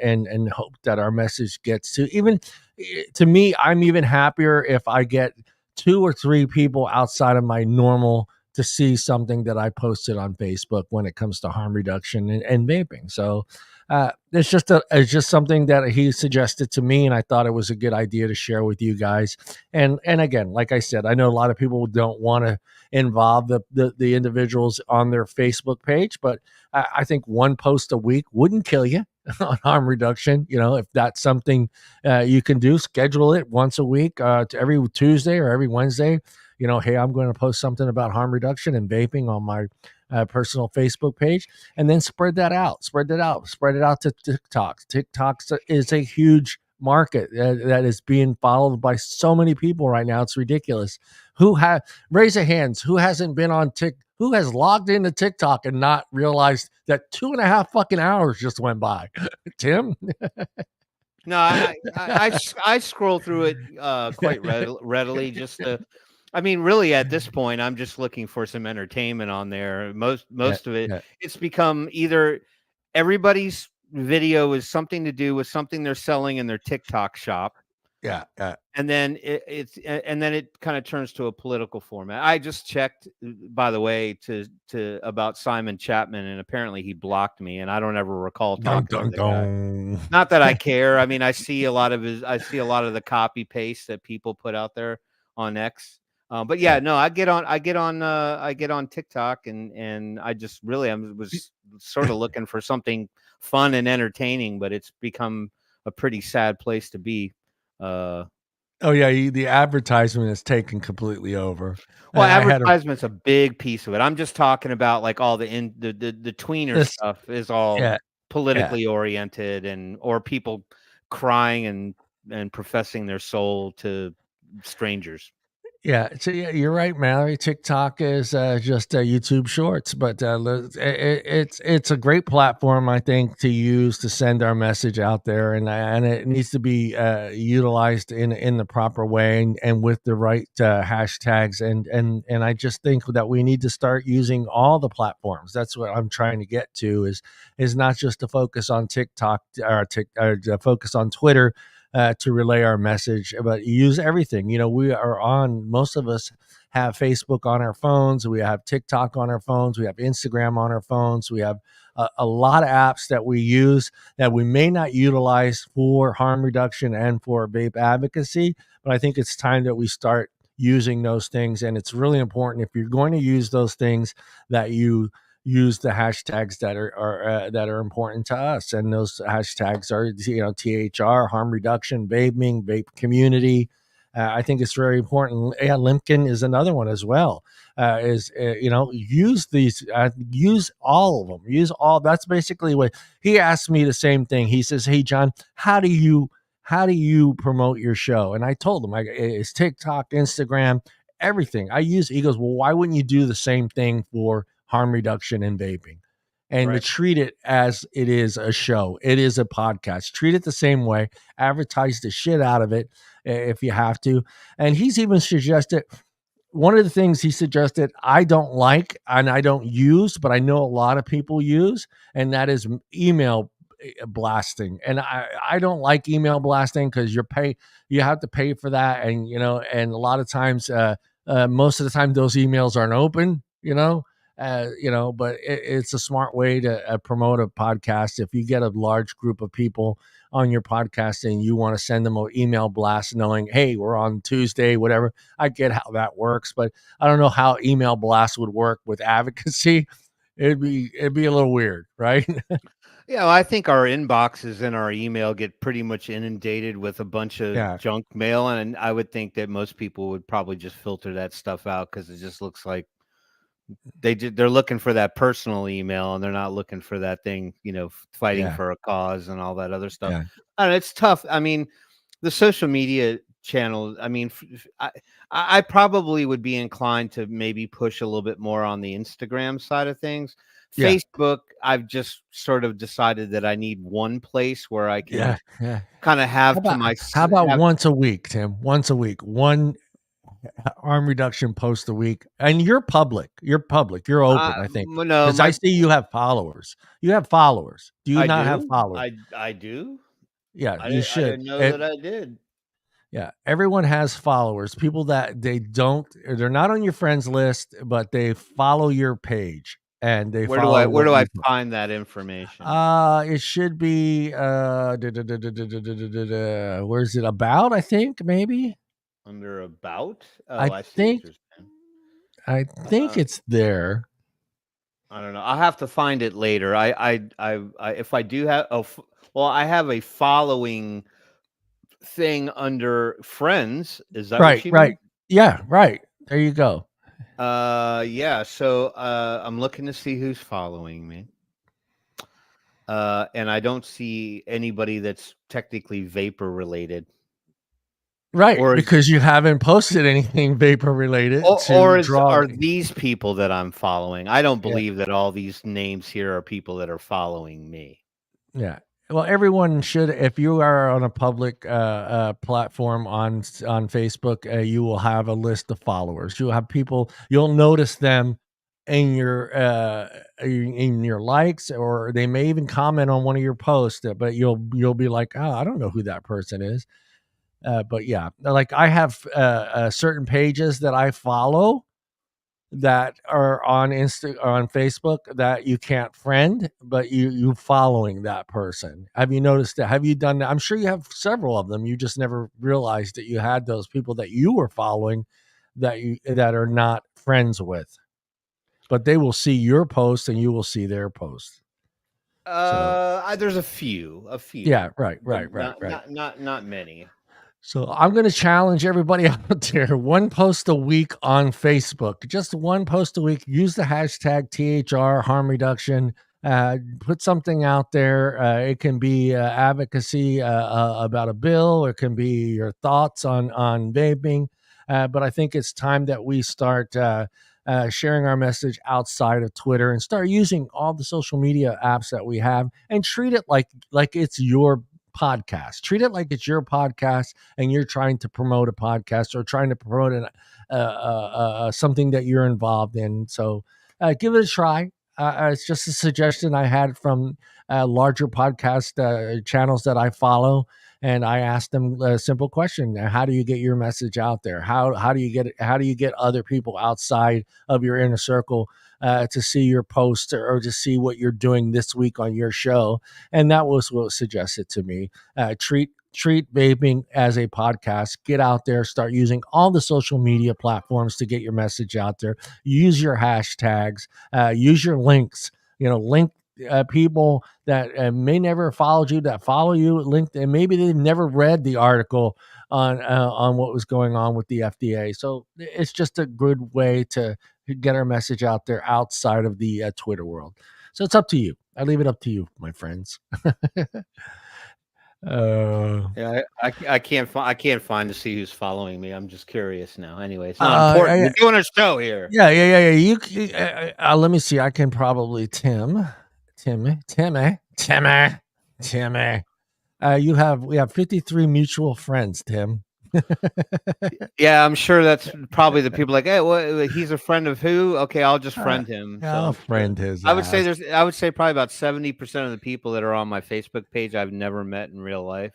hope that our message gets to me. I'm even happier if I get 2 or 3 people outside of my normal to see something that I posted on Facebook when it comes to harm reduction and vaping. So it's just something that he suggested to me, and I thought it was a good idea to share with you guys. And again, like I said, I know a lot of people don't want to involve the individuals on their Facebook page, but I think one post a week wouldn't kill you on harm reduction. You know, if that's something you can do, schedule it once a week, to every Tuesday or every Wednesday. You know, hey, I'm going to post something about harm reduction and vaping on my personal Facebook page, and then spread it out to TikTok. TikTok is a huge market that is being followed by so many people right now. It's ridiculous. Raise a hands, who hasn't been on who has logged into TikTok and not realized that 2.5 fucking hours just went by? Tim? No, I scroll through it quite readily. I mean, really, at this point, I'm just looking for some entertainment on there. Most of it, it's become either everybody's video is something to do with something they're selling in their TikTok shop. And then it kind of turns to a political format. I just checked, by the way, to about Simon Chapman, and apparently he blocked me, and I don't ever recall talking to the guy. Not that I care. I mean, I see a lot of the copy paste that people put out there on X. But yeah, no, I get on TikTok, and I just really was sort of looking for something fun and entertaining, but it's become a pretty sad place to be. Oh yeah, the advertisement is taken completely over. Well, advertisement's a big piece of it. I'm just talking about like all the tweener stuff is all politically oriented, or people crying and professing their soul to strangers. Yeah, so yeah, you're right, Mallory. TikTok is just YouTube Shorts, but it's a great platform, I think, to use to send our message out there, and it needs to be utilized in the proper way and with the right hashtags, and I just think that we need to start using all the platforms. That's what I'm trying to get to is not just to focus on TikTok or to focus on Twitter to relay our message, but use everything. We are on, most of us have Facebook on our phones. We have TikTok on our phones. We have Instagram on our phones. We have a lot of apps that we use that we may not utilize for harm reduction and for vape advocacy. But I think it's time that we start using those things. And it's really important, if you're going to use those things, that you use the hashtags that are important to us, and those hashtags are THR, harm reduction, vaping, vape community. I think it's very important. Yeah, Limpkin is another one as well. Use these, use all of them. Use all. That's basically what he asked me, the same thing. He says, "Hey John, how do you promote your show?" And I told him, it's TikTok, Instagram, everything I use. He goes, "Well, why wouldn't you do the same thing for harm reduction and vaping?" And to treat it as it is a show, it is a podcast. Treat it the same way. Advertise the shit out of it if you have to. And he's even suggested, one of the things he suggested I don't like and I don't use, but I know a lot of people use, and that is email blasting. And I don't like email blasting because you have to pay for that, and and a lot of times most of the time those emails aren't open, but it's a smart way to promote a podcast. If you get a large group of people on your podcast and you want to send them an email blast knowing, hey, we're on Tuesday, whatever, I get how that works, but I don't know how email blasts would work with advocacy. It'd be a little weird, right? Yeah, well, I think our inboxes and our email get pretty much inundated with a bunch of junk mail, and I would think that most people would probably just filter that stuff out because it just looks like they're looking for that personal email, and they're not looking for that thing, fighting for a cause and all that other stuff. I don't know, it's tough. I mean, the social media channel, I mean, I probably would be inclined to maybe push a little bit more on the Instagram side of things. Facebook, I've just sort of decided that I need one place where I can kind of have to myself. How about once a week, Tim? Once a week, one harm reduction post a week, and you're public. You're open. I think because I see you have followers. You have followers. Do you not have followers? I do. Yeah, you should. I didn't know that I did. Yeah, everyone has followers. People that they're not on your friends list, but they follow your page. And they where do I find that information? It should be where's it about? I think maybe under about. I think it's there. I don't know. I'll have to find it later. I if I do have I have a following thing under friends. Is that right? What you right. mean? Yeah. Right. There you go. Yeah. So I'm looking to see who's following me. And I don't see anybody that's technically vapor related. Right, because you haven't posted anything vapor related. Are these people that I'm following? I don't believe that all these names here are people that are following me. Yeah. Well, everyone should. If you are on a public platform on Facebook, you will have a list of followers. You'll have people. You'll notice them in your likes, or they may even comment on one of your posts. But you'll be like, oh, I don't know who that person is. But yeah, like I have certain pages that I follow that are on Facebook that you can't friend, but you following that person. Have you noticed that? Have you done that? I'm sure you have several of them. You just never realized that you had those people that you were following that are not friends with, but they will see your post and you will see their post. There's a few. Yeah, right. Not many. So I'm going to challenge everybody out there. One post a week on Facebook, just one post a week. Use the hashtag THR harm reduction. put something out there. It can be advocacy about a bill, or it can be your thoughts on vaping. But I think it's time that we start sharing our message outside of Twitter and start using all the social media apps that we have, and treat it like it's your podcast. Treat it like it's your podcast, and you're trying to promote a podcast or trying to promote something that you're involved in. So give it a try. It's just a suggestion I had from larger podcast channels that I follow, and I asked them a simple question: how do you get your message out there? How do you get other people outside of your inner circle to see your post, or to see what you're doing this week on your show? And that was what was suggested to me. Treat vaping as a podcast. Get out there, start using all the social media platforms to get your message out there. Use your hashtags, use your links. Link people that may never have followed you, that follow you. Link, and maybe they've never read the article on what was going on with the FDA. So it's just a good way to get our message out there outside of the Twitter world. So it's up to you. I leave it up to you, my friends. Yeah, I can't find to see who's following me. I'm just curious now. Anyway, it's not important. We're doing a show here. Yeah. You let me see. I can probably Timmy. We have 53 mutual friends, Tim. Yeah, I'm sure that's probably the people like, hey, well, he's a friend of who? Okay, I'll just friend him. Yeah, I'll friend his. I would say probably about 70% of the people that are on my Facebook page I've never met in real life.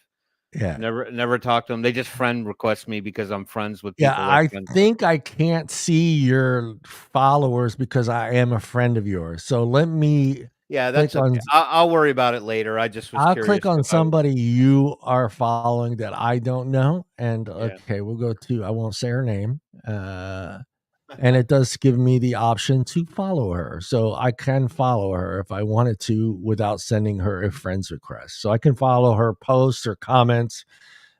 Yeah, never talked to them. They just friend request me because I'm friends with people. Yeah, I think I can't see your followers because I am a friend of yours. So let me. Yeah, that's okay. I'll worry about it later. I just was I'll curious. Click on somebody you are following that I don't know. And okay, we'll go to, I won't say her name. And it does give me the option to follow her. So I can follow her if I wanted to without sending her a friend's request. So I can follow her posts or comments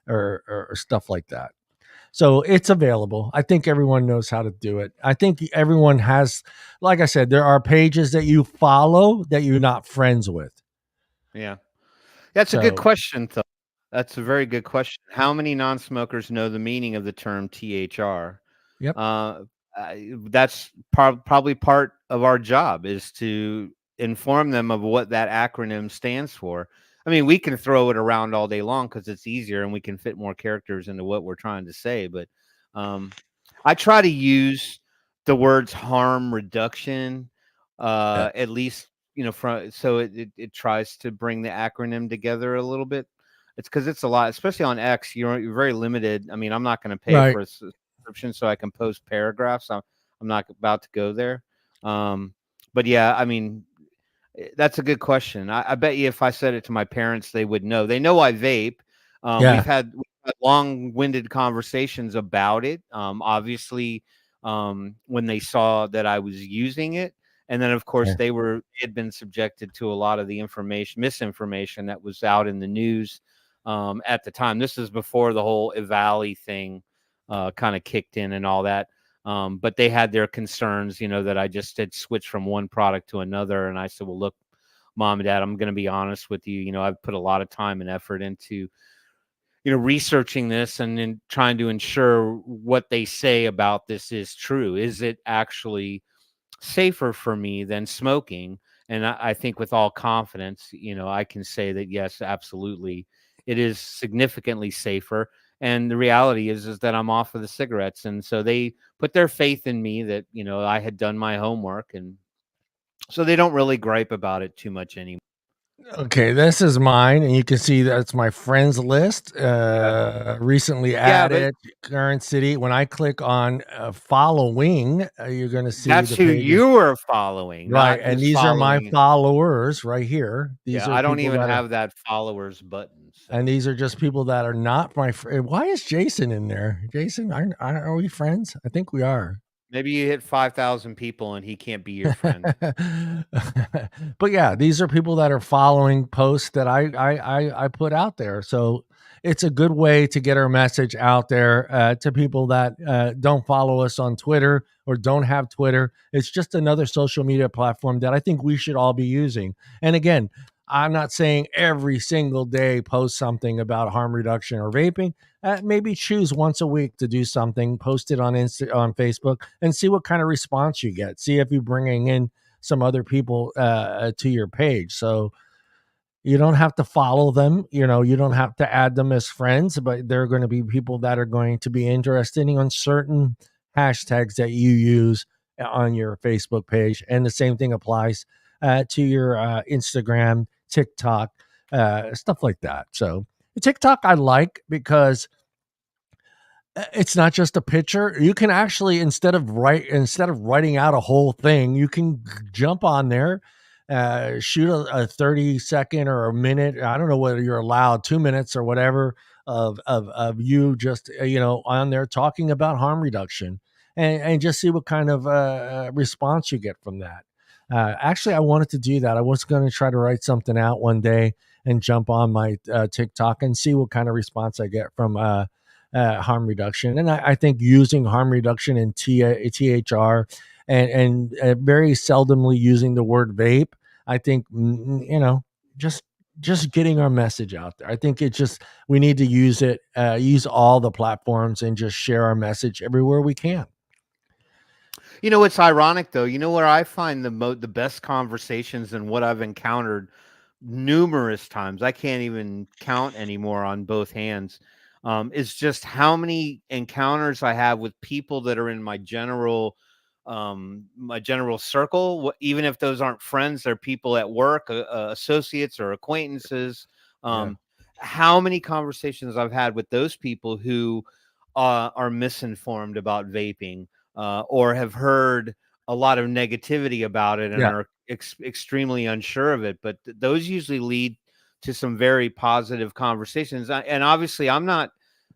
or stuff like that. So it's available. I think everyone knows how to do it. I think everyone has, like I said, there are pages that you follow that you're not friends with. Yeah. That's a good question, though. That's a very good question. How many non-smokers know the meaning of the term THR? Yep. That's probably part of our job, is to inform them of what that acronym stands for. I mean, we can throw it around all day long because it's easier and we can fit more characters into what we're trying to say. But I try to use the words harm reduction, at least, so it tries to bring the acronym together a little bit. It's because it's a lot, especially on X. You're very limited. I mean, I'm not going to pay for a subscription so I can post paragraphs. I'm not about to go there. But yeah, I mean, that's a good question. I bet you if I said it to my parents, they would know. They know I vape. We've had long-winded conversations about it. Obviously, when they saw that I was using it, and then of course they had been subjected to a lot of the misinformation that was out in the news at the time. This is before the whole EVALI thing kind of kicked in and all that. But they had their concerns, that I just had switched from one product to another. And I said, well, look, Mom and Dad, I'm going to be honest with you. I've put a lot of time and effort into, researching this and then trying to ensure what they say about this is true. Is it actually safer for me than smoking? And I think with all confidence, I can say that, yes, absolutely. It is significantly safer. And the reality is that I'm off of the cigarettes. And so they put their faith in me that, I had done my homework. And so they don't really gripe about it too much anymore. Okay, this is mine. And you can see that's my friends list. Recently added, current city. When I click on following, you're going to see that's who you were following. Right. And these are my followers right here. These are I don't even have that followers button. So. And these are just people that are not my friend. Why is Jason in there? Jason, are we friends? I think we are. Maybe you hit 5,000 people and he can't be your friend. But yeah, these are people that are following posts that I put out there. So it's a good way to get our message out there to people that don't follow us on Twitter or don't have Twitter. It's just another social media platform that I think we should all be using. And again, I'm not saying every single day post something about harm reduction or vaping. Maybe choose once a week to do something, post it on on Facebook, and see what kind of response you get. See if you're bringing in some other people to your page. So you don't have to follow them, you don't have to add them as friends, but there are going to be people that are going to be interested in certain hashtags that you use on your Facebook page. And the same thing applies to your Instagram, TikTok, stuff like that. So TikTok I like because it's not just a picture. You can actually, instead of writing out a whole thing, you can jump on there, shoot a 30-second or a minute. I don't know whether you're allowed 2 minutes or whatever of you just, on there talking about harm reduction, and just see what kind of response you get from that. Actually, I wanted to do that. I was going to try to write something out one day and jump on my TikTok and see what kind of response I get from harm reduction. And I think using harm reduction in THR and very seldomly using the word vape, I think, just getting our message out there. I think we need to use it, use all the platforms and just share our message everywhere we can. It's ironic though. Where I find the best conversations and what I've encountered numerous times, I can't even count anymore on both hands, is just how many encounters I have with people that are in my general circle. Even if those aren't friends, they're people at work, associates or acquaintances. How many conversations I've had with those people who are misinformed about vaping, or have heard a lot of negativity about it and are extremely unsure of it. But those usually lead to some very positive conversations. And obviously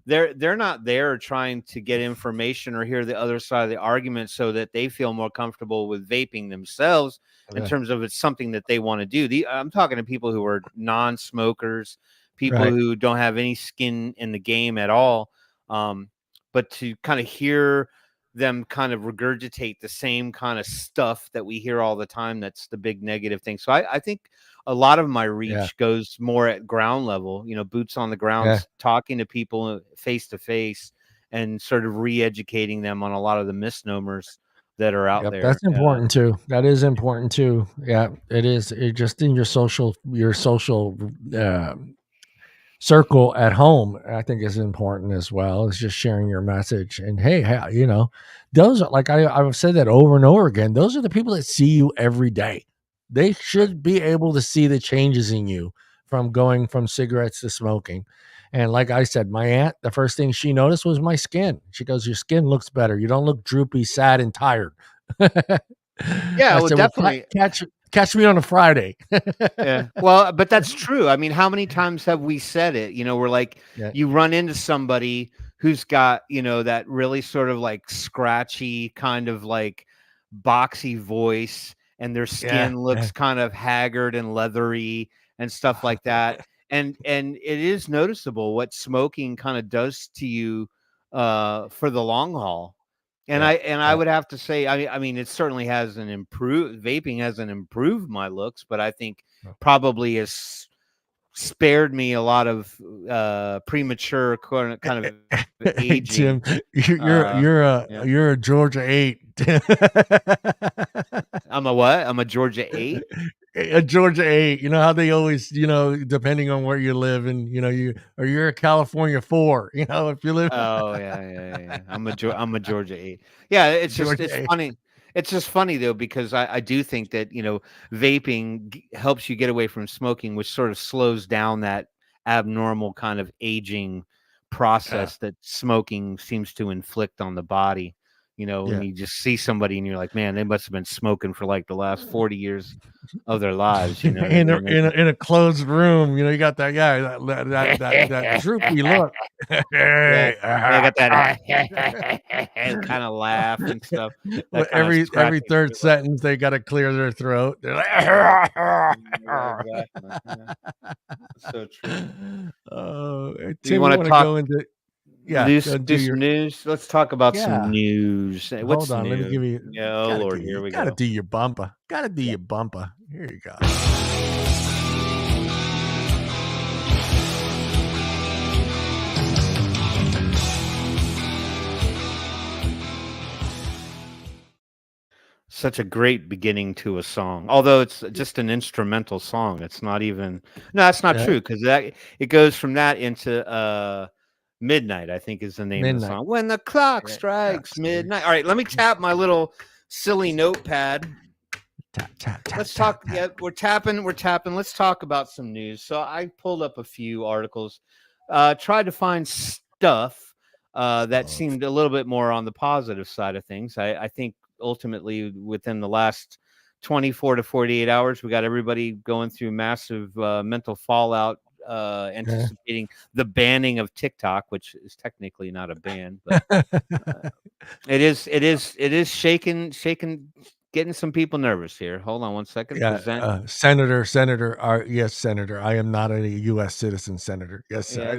they're not there trying to get information or hear the other side of the argument so that they feel more comfortable with vaping themselves in terms of it's something that they want to do. I'm talking to people who are non-smokers, people who don't have any skin in the game at all. But to kind of hear them kind of regurgitate the same kind of stuff that we hear all the time, that's the big negative thing. So I think a lot of my reach goes more at ground level, boots on the ground, talking to people face to face and sort of re-educating them on a lot of the misnomers that are out there. That's important too. That is important too. Yeah, it is. It just in your social circle at home, I think is important as well. It's just sharing your message. And hey, those are, like I've said that over and over again, those are the people that see you every day. They should be able to see the changes in you from going from cigarettes to smoking. And like I said, my aunt, the first thing she noticed was my skin. She goes, "Your skin looks better. You don't look droopy, sad, and tired." Yeah, well, definitely. Catch me on a Friday. Yeah. Well, but that's true. I mean, how many times have we said it? We're like, you run into somebody who's got, that really sort of like scratchy kind of like boxy voice, and their skin looks kind of haggard and leathery and stuff like that. And it is noticeable what smoking kind of does to you for the long haul. And I would have to say, I mean, it certainly hasn't improved. Vaping hasn't improved my looks, but I think probably has spared me a lot of premature kind of aging. Tim, you're a Georgia 8. I'm a what? I'm a Georgia 8. A Georgia 8. You know how they always, depending on where you live, and you're a California 4. If you live. Oh yeah. I'm a Georgia 8. Yeah, it's funny. It's just funny though, because I do think that vaping helps you get away from smoking, which sort of slows down that abnormal kind of aging process that smoking seems to inflict on the body. you know, Yeah. when you just see somebody and you're like, man, they must have been smoking for like the last 40 years of their lives, you know what I in a, mean? in a in a closed room, you know, you got that that droopy look. Yeah, Hey, they got that kind of laugh and stuff. Well, That kind of every scratching. third sentence they got to clear their throat. They're like, Yeah, exactly. Yeah, so true. You Tim, want you to want to talk go into loose, go do loose your news? Let's talk about some yeah. news. Hold What's on, let me new? give you. Yeah, oh Lord, here we Gotta go. do your bumper. Gotta do Yeah. your bumper. Here you go. Such a great beginning to a song. Although it's just an instrumental song. It's not even no, that's not Yeah. true because that it goes from that into Midnight, I think is the name of the Midnight. song. When the clock Yeah, strikes yeah, midnight. All right, let me tap my little silly notepad. Tap tap tap. Let's tap, talk. tap. Yeah, we're tapping. Let's talk about some news. So I pulled up a few articles, tried to find stuff that seemed a little bit more on the positive side of things. I think ultimately within the last 24 to 48 hours, we got everybody going through massive mental fallout, anticipating the banning of TikTok, which is technically not a ban, but it is shaking, getting some people nervous here. Hold on one second. Yeah, Present. Senator, yes, Senator. I am not a U.S. citizen, Senator. Yes, Yeah.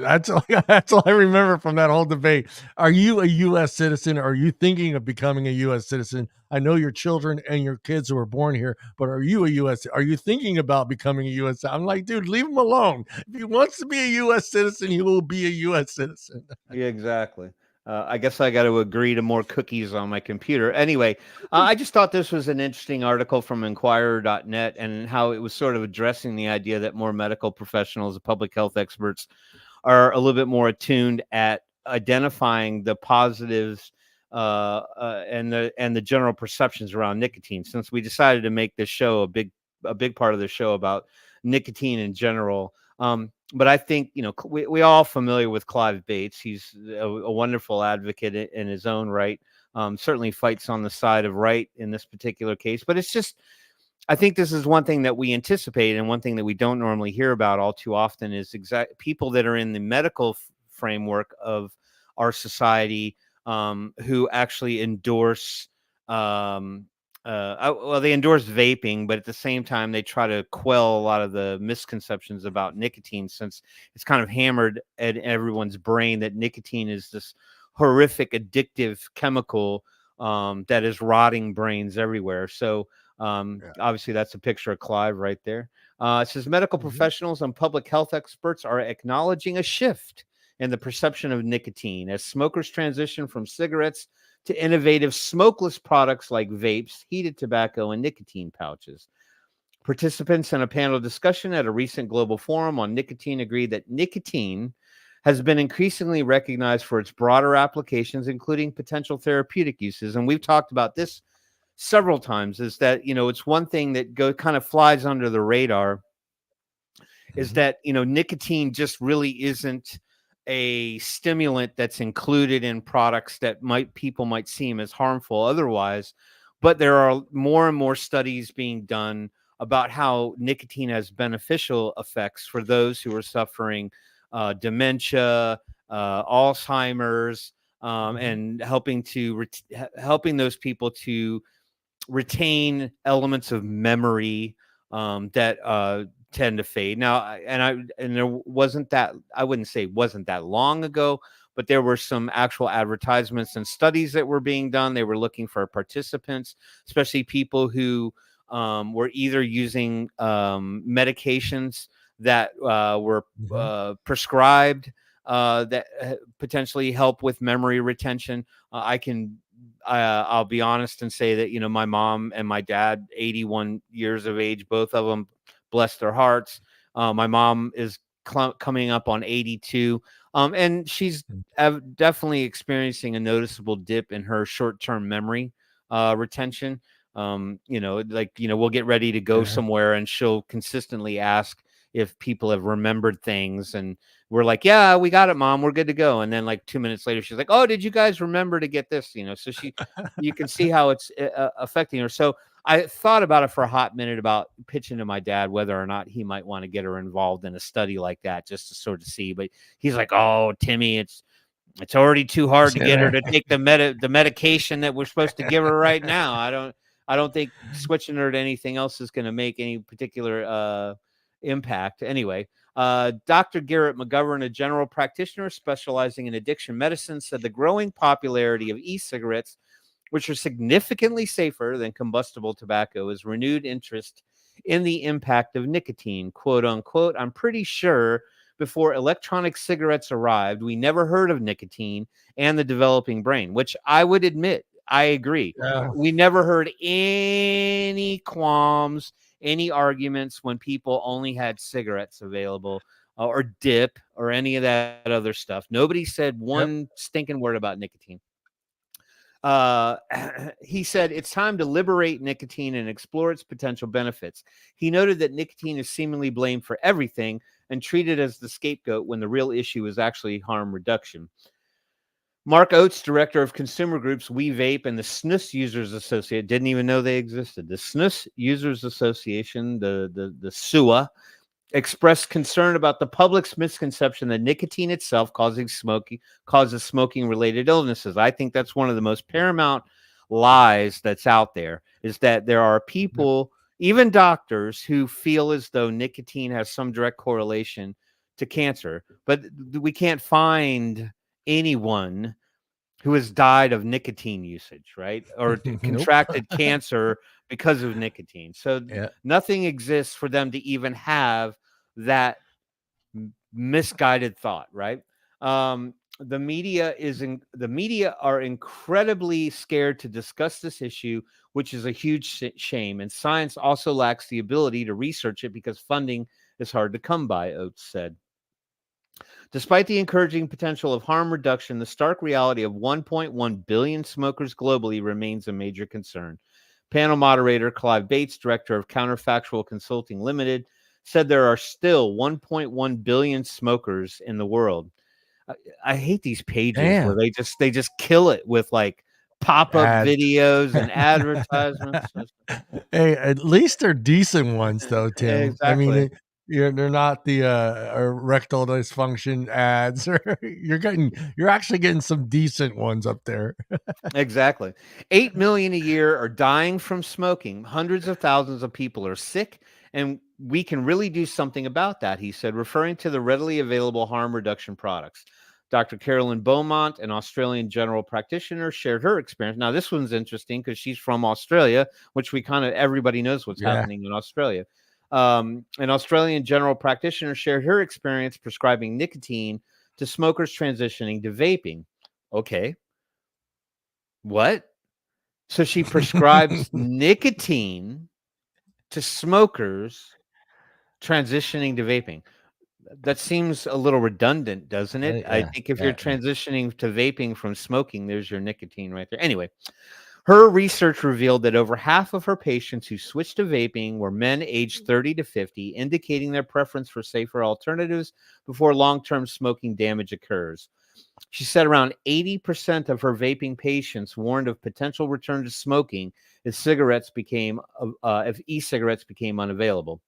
that's all I remember from that whole debate. Are you a U.S. citizen? Are you thinking of becoming a U.S. citizen? I know your children and your kids who were born here, but are you a U.S. Are you thinking about becoming a U.S. I'm like, dude, leave him alone. If he wants to be a U.S. citizen, he will be a U.S. citizen. Yeah, exactly. I guess I got to agree to more cookies on my computer. Anyway, I just thought this was an interesting article from Inquirer.net and how it was sort of addressing the idea that more medical professionals and public health experts are a little bit more attuned at identifying the positives and the general perceptions around nicotine. Since we decided to make this show a big part of the show about nicotine in general. But I think, you know, we all familiar with Clive Bates. He's a wonderful advocate in his own right. Certainly fights on the side of right in this particular case. But it's just, I think this is one thing that we anticipate, and one thing that we don't normally hear about all too often is people that are in the medical framework of our society who actually endorse they endorse vaping, but at the same time they try to quell a lot of the misconceptions about nicotine, since it's kind of hammered at everyone's brain that nicotine is this horrific addictive chemical that is rotting brains everywhere. So obviously that's a picture of Clive right there. It says medical professionals and public health experts are acknowledging a shift in the perception of nicotine as smokers transition from cigarettes to innovative smokeless products like vapes, heated tobacco, and nicotine pouches. Participants in a panel discussion at a recent global forum on nicotine agreed that nicotine has been increasingly recognized for its broader applications, including potential therapeutic uses. And we've talked about this several times, is that, you know, it's one thing that kind of flies under the radar, is that, you know, nicotine just really isn't a stimulant that's included in products that people might seem as harmful otherwise. But there are more and more studies being done about how nicotine has beneficial effects for those who are suffering dementia, Alzheimer's, and helping those people to retain elements of memory that tend to fade. Now, and there wasn't that, I wouldn't say wasn't that long ago, but there were some actual advertisements and studies that were being done. They were looking for participants, especially people who were either using medications that were prescribed that potentially help with memory retention. I'll be honest and say that, you know, my mom and my dad, 81 years of age, both of them, bless their hearts. My mom is coming up on 82. And she's definitely experiencing a noticeable dip in her short-term memory retention. You know, like, you know, we'll get ready to go somewhere and she'll consistently ask if people have remembered things, and we're like, yeah, we got it, Mom, we're good to go. And then like 2 minutes later, she's like, oh, did you guys remember to get this? You know, so you can see how it's affecting her. So I thought about it for a hot minute about pitching to my dad whether or not he might want to get her involved in a study like that, just to sort of see. But he's like, oh, Timmy, it's already too hard to get her to take the medication that we're supposed to give her right now. I don't think switching her to anything else is going to make any particular impact. Anyway, Dr. Garrett McGovern, a general practitioner specializing in addiction medicine, said the growing popularity of e-cigarettes, which are significantly safer than combustible tobacco, is renewed interest in the impact of nicotine. Quote unquote, I'm pretty sure before electronic cigarettes arrived, we never heard of nicotine and the developing brain, which I would admit, I agree. Yeah. We never heard any qualms, any arguments when people only had cigarettes available or dip or any of that other stuff. Nobody said one stinking word about nicotine. He said it's time to liberate nicotine and explore its potential benefits. He noted that nicotine is seemingly blamed for everything and treated as the scapegoat when the real issue is actually harm reduction. Mark Oates, director of consumer groups We Vape and the SNUS Users Association, didn't even know they existed. The SNUS Users Association, the SUA, expressed concern about the public's misconception that nicotine itself causes smoking-related illnesses. I think that's one of the most paramount lies that's out there, is that there are people, even doctors, who feel as though nicotine has some direct correlation to cancer, but we can't find anyone who has died of nicotine usage, right? Or contracted cancer because of nicotine. So nothing exists for them to even have that misguided thought, right? The media are incredibly scared to discuss this issue, which is a huge shame. And science also lacks the ability to research it because funding is hard to come by, Oates said. Despite the encouraging potential of harm reduction, the stark reality of 1.1 billion smokers globally remains a major concern. Panel moderator Clive Bates, director of Counterfactual Consulting Limited, said there are still 1.1 billion smokers in the world. I hate these pages where they just kill it with like pop-up videos and advertisements. Hey, at least they're decent ones though, Tim. Exactly. I mean, they're not the erectile dysfunction ads. You're actually getting some decent ones up there. Exactly. 8 million a year are dying from smoking. Hundreds of thousands of people are sick, and we can really do something about that, he said, referring to the readily available harm reduction products. Dr. Carolyn Beaumont, an Australian general practitioner, shared her experience. Now, this one's interesting because she's from Australia, which everybody knows what's happening in Australia. An Australian general practitioner shared her experience prescribing nicotine to smokers transitioning to vaping. Okay. What? So she prescribes nicotine to smokers transitioning to vaping. That seems a little redundant, doesn't it? I think if you're transitioning to vaping from smoking, there's your nicotine right there. Anyway, her research revealed that over half of her patients who switched to vaping were men aged 30 to 50, indicating their preference for safer alternatives before long-term smoking damage occurs. She said around 80% of her vaping patients warned of potential return to smoking if e-cigarettes became unavailable.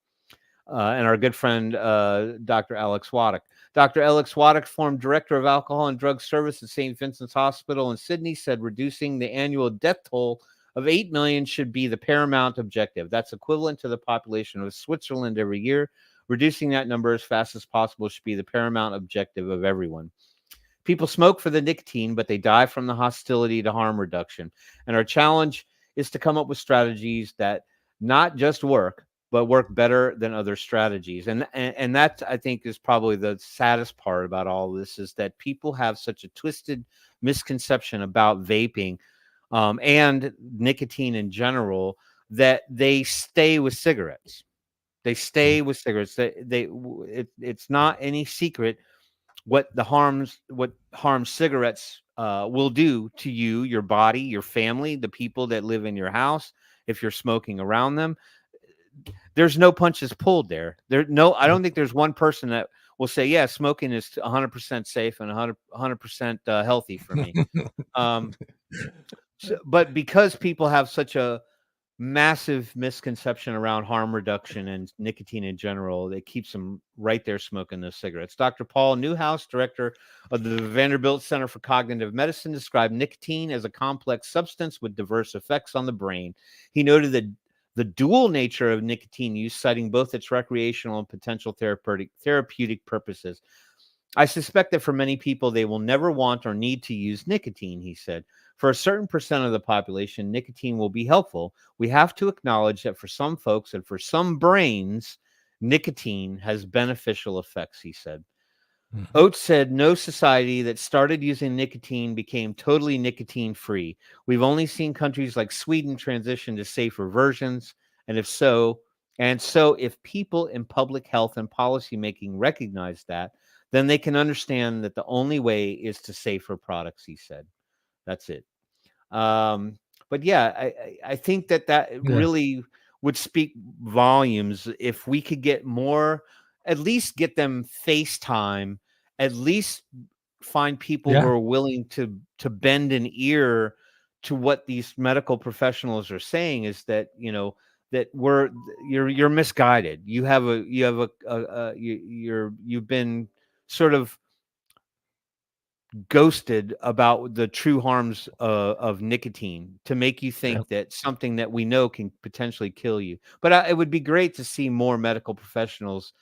And our good friend, Dr. Alex Waddock. Dr. Alex Waddock, former director of alcohol and drug service at St. Vincent's Hospital in Sydney, said reducing the annual death toll of 8 million should be the paramount objective. That's equivalent to the population of Switzerland every year. Reducing that number as fast as possible should be the paramount objective of everyone. People smoke for the nicotine, but they die from the hostility to harm reduction. And our challenge is to come up with strategies that not just work, but work better than other strategies. And that, I think, is probably the saddest part about all this, is that people have such a twisted misconception about vaping and nicotine in general that they stay with cigarettes. They stay with cigarettes. It's not any secret what harms cigarettes will do to you, your body, your family, the people that live in your house, if you're smoking around them. There's no punches pulled there. I don't think there's one person that will say, yeah, smoking is 100% safe and 100% healthy for me. But because people have such a massive misconception around harm reduction and nicotine in general, it keeps them right there smoking those cigarettes. Dr. Paul Newhouse, director of the Vanderbilt Center for Cognitive Medicine, described nicotine as a complex substance with diverse effects on the brain. He noted that the dual nature of nicotine use, citing both its recreational and potential therapeutic purposes. I suspect that for many people, they will never want or need to use nicotine, he said. For a certain percent of the population, nicotine will be helpful. We have to acknowledge that for some folks and for some brains, nicotine has beneficial effects, he said. Oates said no society that started using nicotine became totally nicotine free. We've only seen countries like Sweden transition to safer versions. And if people in public health and policy making recognize that, then they can understand that the only way is to safer products, he said. That's it. But yeah, I think that really would speak volumes if we could get more, at least get them FaceTime, at least find people who are willing to bend an ear to what these medical professionals are saying, is that, that you're misguided. You've been sort of ghosted about the true harms of nicotine to make you think that something that we know can potentially kill you. But it would be great to see more medical professionals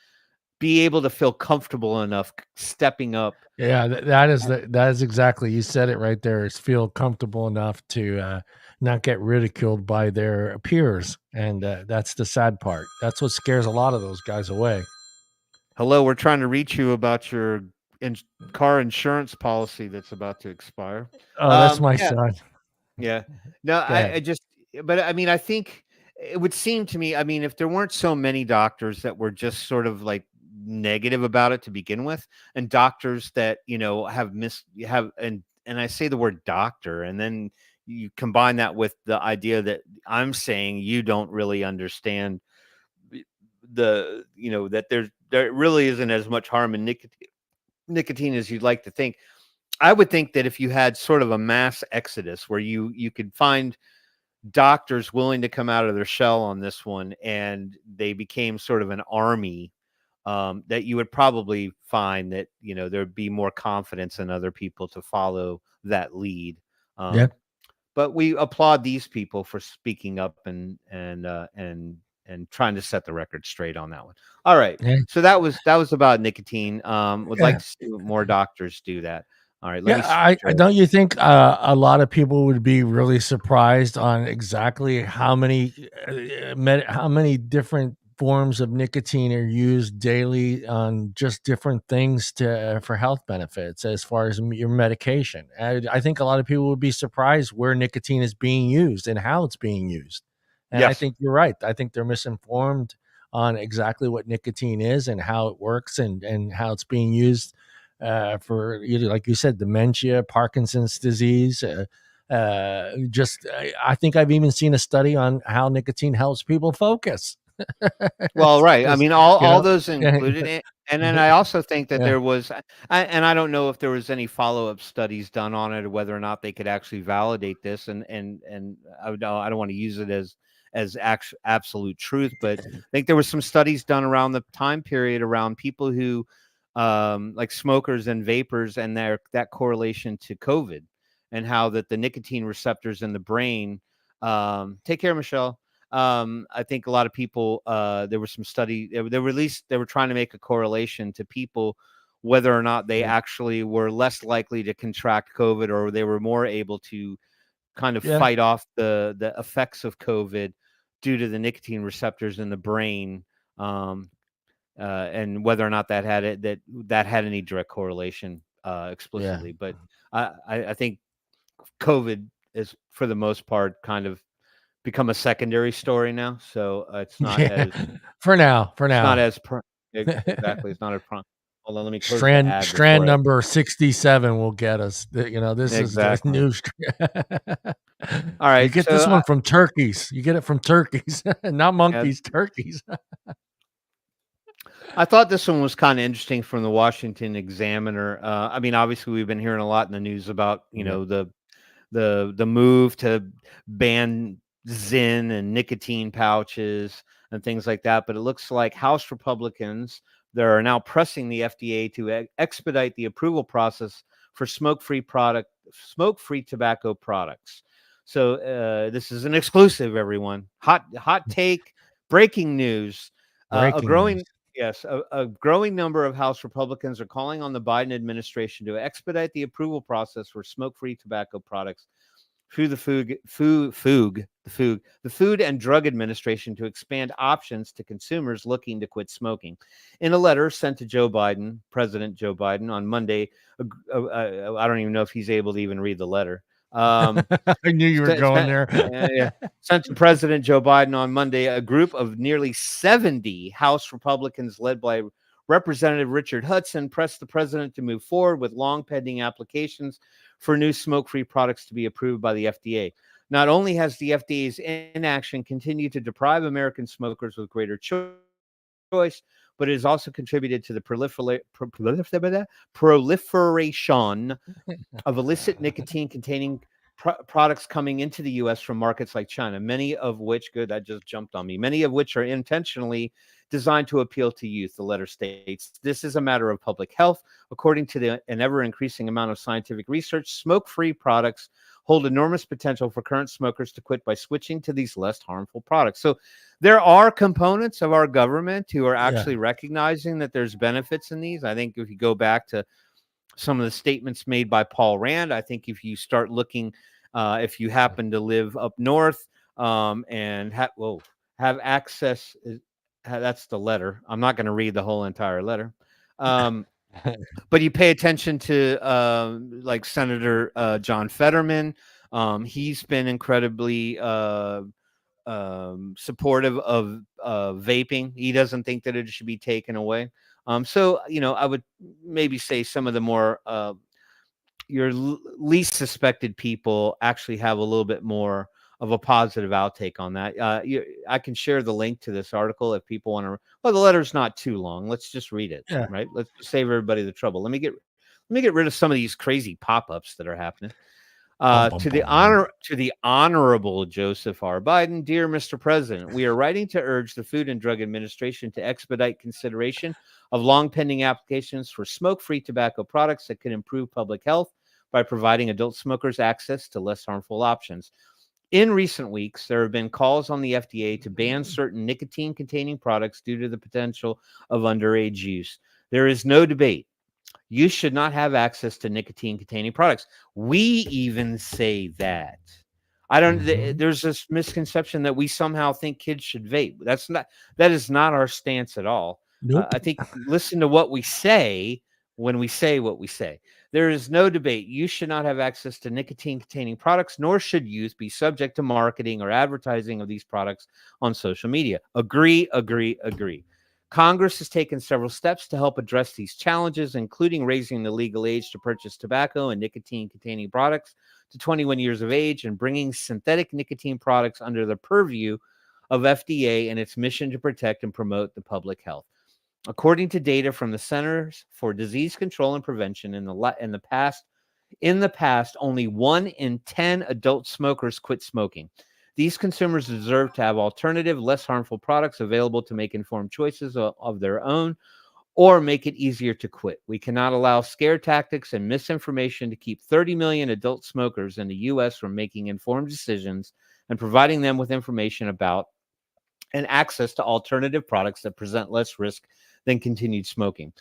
be able to feel comfortable enough stepping up. Yeah, that is exactly, you said it right there, is feel comfortable enough to not get ridiculed by their peers. And that's the sad part. That's what scares a lot of those guys away. Hello, we're trying to reach you about your car insurance policy that's about to expire. Oh, that's my son. Yeah. No, I think it would seem to me, if there weren't so many doctors that were just sort of like negative about it to begin with, and doctors that, and I say the word doctor, and then you combine that with the idea that I'm saying you don't really understand that there really isn't as much harm in nicotine as you'd like to think. I would think that if you had sort of a mass exodus where you could find doctors willing to come out of their shell on this one, and they became sort of an army, that you would probably find that, there'd be more confidence in other people to follow that lead. But we applaud these people for speaking up and trying to set the record straight on that one. All right. So that was about nicotine. Would like to see more doctors do that. All right. Don't you think a lot of people would be really surprised on exactly how many different forms of nicotine are used daily on just different things for health benefits as far as your medication? I think a lot of people would be surprised where nicotine is being used and how it's being used. And I think you're right. I think they're misinformed on exactly what nicotine is and how it works and how it's being used for, like you said, dementia, Parkinson's disease. I think I've even seen a study on how nicotine helps people focus. Well, right. All those included it. And then I also think that there was, and I don't know if there was any follow-up studies done on it, or whether or not they could actually validate this. And I don't want to use it as absolute truth, but I think there was some studies done around the time period around people who, like smokers and vapors, and that correlation to COVID, and how that the nicotine receptors in the brain, take care, Michelle. I think a lot of people, there was some study, they were trying to make a correlation to people, whether or not they actually were less likely to contract COVID, or they were more able to kind of fight off the effects of COVID due to the nicotine receptors in the brain. And whether or not that had any direct correlation explicitly. But I think COVID is, for the most part, kind of become a secondary story now. So it's not as for now. It's not as exactly. It's not as hold on, let me close strand number 67 will get us. This is the new strand. All right, you get this one from turkeys. You get it from turkeys, not monkeys. Turkeys. I thought this one was kind of interesting from the Washington Examiner. I mean, obviously, we've been hearing a lot in the news about the move to ban Zyn and nicotine pouches and things like that. But it looks like House Republicans that are now pressing the FDA to expedite the approval process for smoke-free tobacco products. So this is an exclusive, everyone. Hot take, breaking news. A growing News. Yes, a growing number of House Republicans are calling on the Biden administration to expedite the approval process for smoke-free tobacco products through the Food and Drug Administration to expand options to consumers looking to quit smoking. In a letter sent to President Joe Biden on Monday, I don't even know if he's able to even read the letter. I knew you were going there. Sent to President Joe Biden on Monday, a group of nearly 70 House Republicans led by Representative Richard Hudson pressed the president to move forward with long pending applications for new smoke-free products to be approved by the FDA. Not only has the FDA's inaction continued to deprive American smokers with greater choice, but it has also contributed to the proliferation of illicit nicotine-containing products coming into the U.S. from markets like China, many of which, that just jumped on me, many of which are intentionally designed to appeal to youth. The letter states, this is a matter of public health. According to an ever-increasing amount of scientific research, smoke-free products hold enormous potential for current smokers to quit by switching to these less harmful products. So there are components of our government who are actually recognizing that there's benefits in these. I think if you go back to some of the statements made by Paul Rand, I think if you start looking, if you happen to live up north and have access, that's the letter. I'm not going to read the whole entire letter. But you pay attention to like Senator John Fetterman. He's been incredibly supportive of vaping. He doesn't think that it should be taken away. So, I would maybe say some of the more your least suspected people actually have a little bit more of a positive outtake on that. I can share the link to this article if people want to. Well, the letter's not too long. Let's just read it. Yeah. Right. Let's save everybody the trouble. Let me get rid of some of these crazy pop-ups that are happening. To the Honorable Joseph R. Biden, dear Mr. President, we are writing to urge the Food and Drug Administration to expedite consideration of long pending applications for smoke-free tobacco products that can improve public health by providing adult smokers access to less harmful options. In recent weeks, there have been calls on the FDA to ban certain nicotine-containing products due to the potential of underage use. There is no debate. You should not have access to nicotine-containing products. We even say that. There's this misconception that we somehow think kids should vape. That is not our stance at all. Nope. I think listen to what we say when we say what we say. There is no debate. You should not have access to nicotine-containing products, nor should youth be subject to marketing or advertising of these products on social media. Agree. Congress has taken several steps to help address these challenges, including raising the legal age to purchase tobacco and nicotine-containing products to 21 years of age and bringing synthetic nicotine products under the purview of FDA and its mission to protect and promote the public health. According to data from the Centers for Disease Control and Prevention, in the past, only 1 in 10 adult smokers quit smoking. These consumers deserve to have alternative, less harmful products available to make informed choices of their own or make it easier to quit. We cannot allow scare tactics and misinformation to keep 30 million adult smokers in the U.S. from making informed decisions and providing them with information about and access to alternative products that present less risk than continued smoking.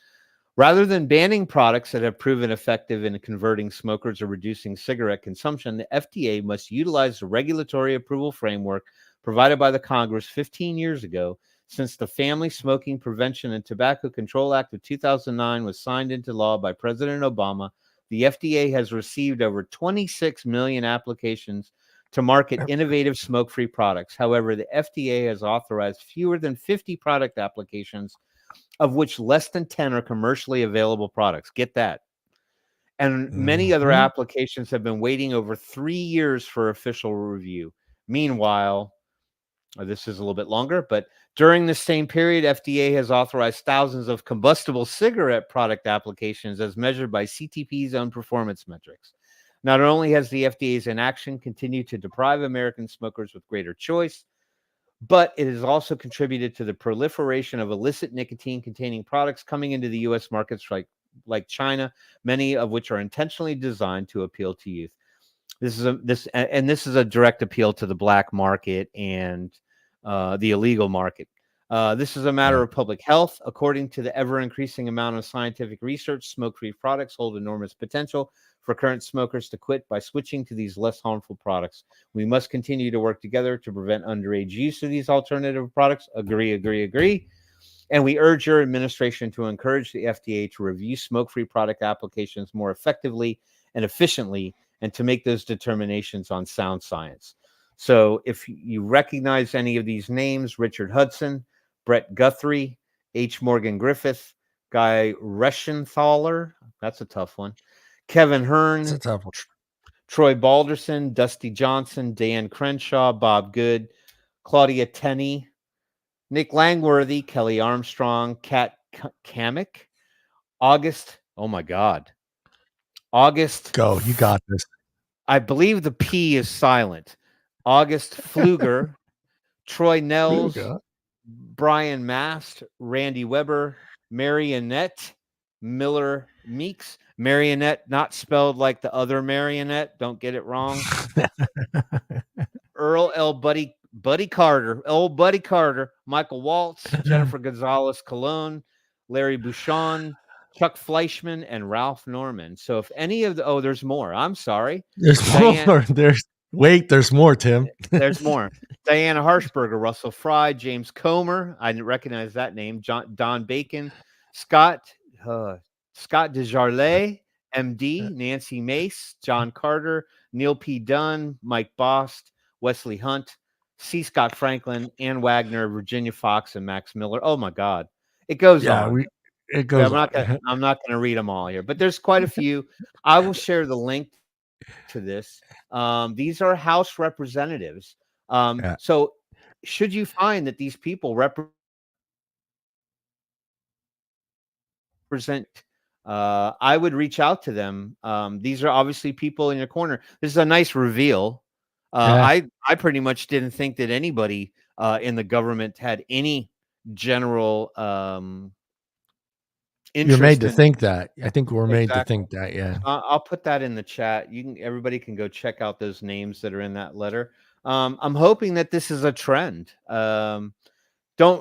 Rather than banning products that have proven effective in converting smokers or reducing cigarette consumption, the FDA must utilize the regulatory approval framework provided by the Congress 15 years ago. Since the Family Smoking Prevention and Tobacco Control Act of 2009 was signed into law by President Obama, the FDA has received over 26 million applications to market innovative smoke-free products. However, the FDA has authorized fewer than 50 product applications, of which less than 10 are commercially available products. Get that. And many other applications have been waiting over 3 years for official review. Meanwhile, This is a little bit longer, but during the same period, FDA has authorized thousands of combustible cigarette product applications as measured by CTP's own performance metrics. Not only has the FDA's inaction continued to deprive American smokers with greater choice, but it has also contributed to the proliferation of illicit nicotine-containing products coming into the U.S. markets like China, many of which are intentionally designed to appeal to youth. This is a direct appeal to the black market and the illegal market. This is a matter of public health. According to the ever-increasing amount of scientific research, smoke-free products hold enormous potential for current smokers to quit by switching to these less harmful products. We must continue to work together to prevent underage use of these alternative products. Agree. And we urge your administration to encourage the FDA to review smoke-free product applications more effectively and efficiently, and to make those determinations on sound science. So if you recognize any of these names, Richard Hudson, Brett Guthrie, H. Morgan Griffith, Guy Reschenthaler, that's a tough one, Kevin Hearn, That's a tough one. Troy Balderson, Dusty Johnson, Dan Crenshaw, Bob Good, Claudia Tenney, Nick Langworthy, Kelly Armstrong, Kat Kamek, August, oh my God, August. Go, you got this. I believe the P is silent. August Pfluger, Troy Nels, Brian Mast, Randy Weber, Marionette Miller Meeks. Marionette, not spelled like the other marionette. Don't get it wrong. Earl L. Buddy Carter, old Buddy Carter, Michael Waltz, Jennifer Gonzalez Colon, Larry Bouchon, Chuck Fleischman, and Ralph Norman. So if any of the, there's more. I'm sorry. There's more. There's more, Tim. There's more. Diana Harshberger, Russell Fry, James Comer. I didn't recognize that name. Don Bacon, Scott Desjardins, MD, Nancy Mace, John Carter, Neil P. Dunn, Mike Bost, Wesley Hunt, C. Scott Franklin, Ann Wagner, Virginia Fox, and Max Miller. Oh my God. It goes on. It goes I'm not going to read them all here, but there's quite a few. I will share the link to this. These are House representatives. So should you find that these people represent, I would reach out to them. These are obviously people in your corner. This is a nice reveal. I pretty much didn't think that anybody in the government had any general You're made to think that. I think we're made to think that. Yeah. I'll put that in the chat. Everybody can go check out those names that are in that letter. I'm hoping that this is a trend. Don't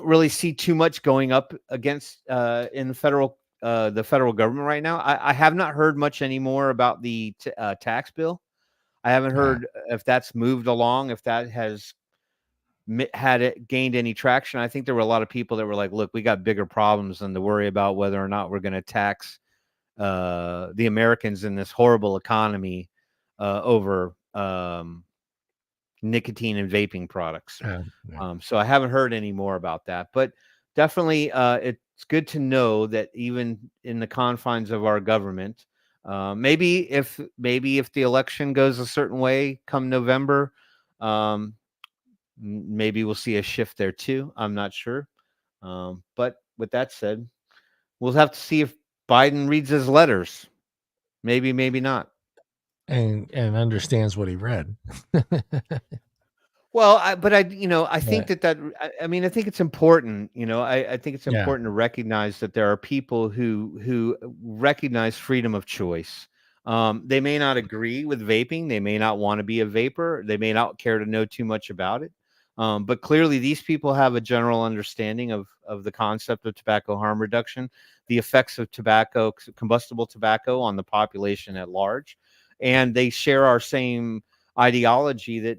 really see too much going up against in the federal government right now. I have not heard much anymore about the tax bill. I haven't heard if that's moved along, if that has had it gained any traction. I think there were a lot of people that were like, look, we got bigger problems than to worry about whether or not we're going to tax the Americans in this horrible economy over nicotine and vaping products. So I haven't heard any more about that, but definitely it's good to know that even in the confines of our government, maybe if the election goes a certain way come November, maybe we'll see a shift there too. I'm not sure. But with that said, we'll have to see if Biden reads his letters. Maybe not. And understands what he read. Well, I think I think it's important. I think it's important to recognize that there are people who recognize freedom of choice. They may not agree with vaping. They may not want to be a vapor. They may not care to know too much about it. But clearly, these people have a general understanding of the concept of tobacco harm reduction, the effects of combustible tobacco on the population at large, and they share our same ideology that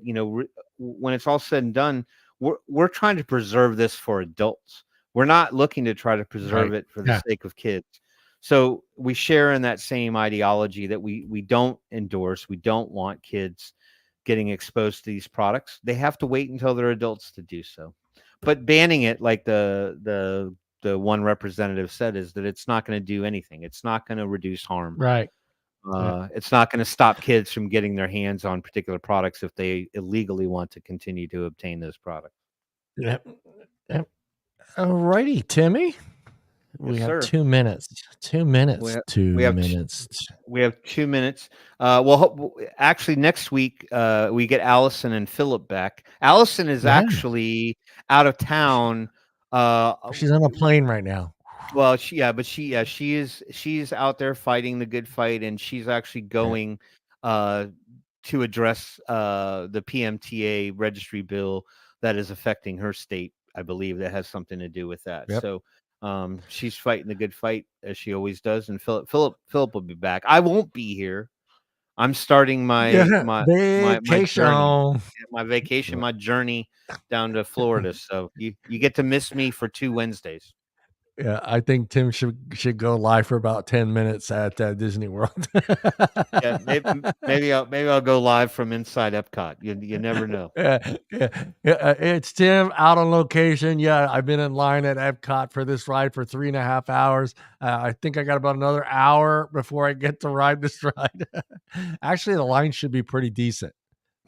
when it's all said and done, we're trying to preserve this for adults. We're not looking to try to preserve it for the sake of kids. So we share in that same ideology that we don't endorse. We don't want kids getting exposed to these products. They have to wait until they're adults to do so. But banning it, like the one representative said, is that it's not going to do anything. It's not going to reduce harm. Right. It's not going to stop kids from getting their hands on particular products if they illegally want to continue to obtain those products. Yep. Yep. All righty, Timmy. We Yes, have sir. 2 minutes. 2 minutes. We have- 2 we have minutes. We have 2 minutes. Well, actually, next week we get Allison and Phillip back. Allison is Yeah. actually out of town. She's on a plane right now. Well, she's out there fighting the good fight, and she's actually going to address the PMTA registry bill that is affecting her state. I believe that has something to do with that. Yep. So she's fighting the good fight as she always does, and Philip will be back. I won't be here. I'm starting my Vacation. vacation, my journey down to Florida. So you get to miss me for 2 Wednesdays. Yeah, I think Tim should go live for about 10 minutes at Disney World. Yeah, maybe I'll go live from inside Epcot. You never know. Yeah, it's Tim out on location. Yeah, I've been in line at Epcot for this ride for 3.5 hours. I think I got about another hour before I get to ride this ride. Actually, the line should be pretty decent.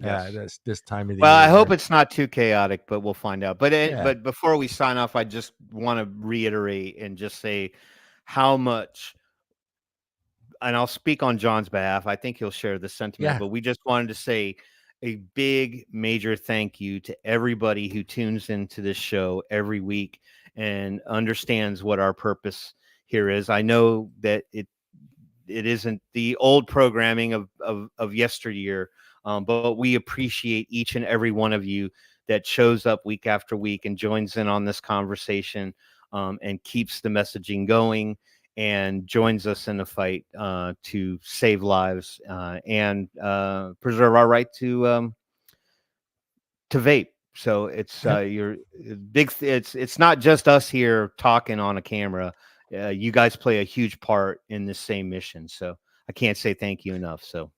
Yes. This time of the Well, year. I hope it's not too chaotic, but we'll find out. But Yeah. but before we sign off, I just want to reiterate and just say how much, and I'll speak on John's behalf. I think he'll share the sentiment, Yeah. but we just wanted to say a big, major thank you to everybody who tunes into this show every week and understands what our purpose here is. I know that it isn't the old programming of yesteryear. But we appreciate each and every one of you that shows up week after week and joins in on this conversation and keeps the messaging going and joins us in the fight to save lives and preserve our right to vape. So it's your big. It's not just us here talking on a camera. You guys play a huge part in this same mission. So I can't say thank you enough. So.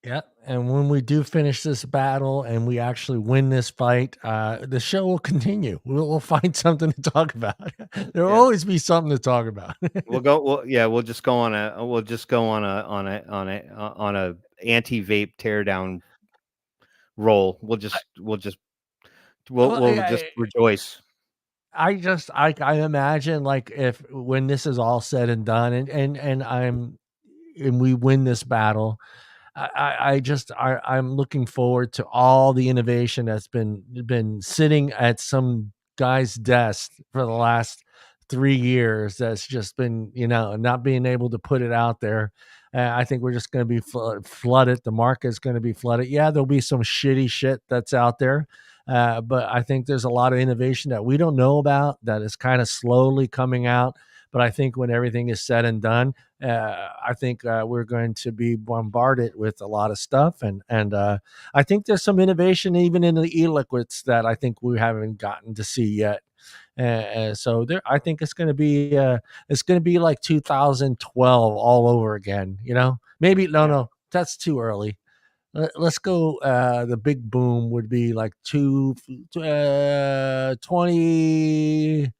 Yeah, and when we do finish this battle and we actually win this fight, the show will continue. We'll find something to talk about. There will always be something to talk about. We'll just go on a anti-vape teardown roll. We'll just rejoice. I imagine, like, if when this is all said and done and we win this battle, I'm looking forward to all the innovation that's been sitting at some guy's desk for the last 3 years. That's just been, not being able to put it out there. I think we're just going to be flooded. The market's going to be flooded. Yeah, there'll be some shitty shit that's out there. But I think there's a lot of innovation that we don't know about that is kind of slowly coming out. But I think when everything is said and done, I think we're going to be bombarded with a lot of stuff, and I think there's some innovation even in the e-liquids that I think we haven't gotten to see yet. So there, I think it's going to be like 2012 all over again. Maybe no, that's too early. Let's go. The big boom would be like 2015,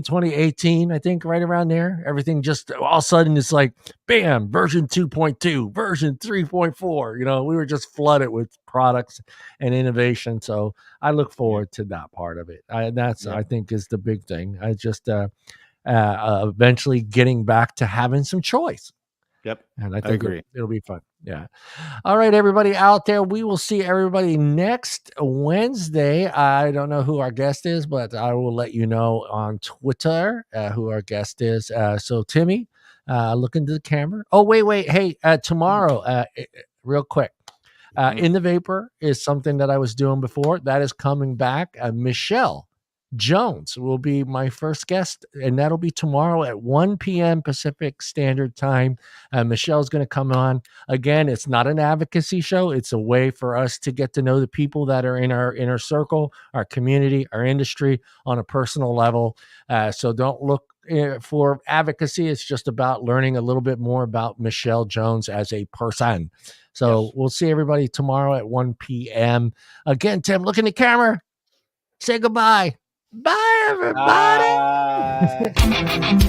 2018, I think, right around there. Everything just all of a sudden it's like, bam, version 2.2, version 3.4. We were just flooded with products and innovation. So I look forward to that part of it. I think is the big thing. I just eventually getting back to having some choice. Yep. And I I think agree. it'll be fun. Yeah. All right, everybody out there. We will see everybody next Wednesday. I don't know who our guest is, but I will let you know on Twitter who our guest is. So Timmy, look into the camera. Oh, wait. Hey, tomorrow, real quick. In the Vapor is something that I was doing before. That is coming back. Michelle Jones will be my first guest, and that'll be tomorrow at 1 p.m. Pacific Standard Time. Michelle's going to come on. Again, it's not an advocacy show. It's a way for us to get to know the people that are in our inner circle, our community, our industry on a personal level. So don't look for advocacy. It's just about learning a little bit more about Michelle Jones as a person. So We'll see everybody tomorrow at 1 p.m. Again, Tim, look in the camera. Say goodbye. Bye, everybody. Bye.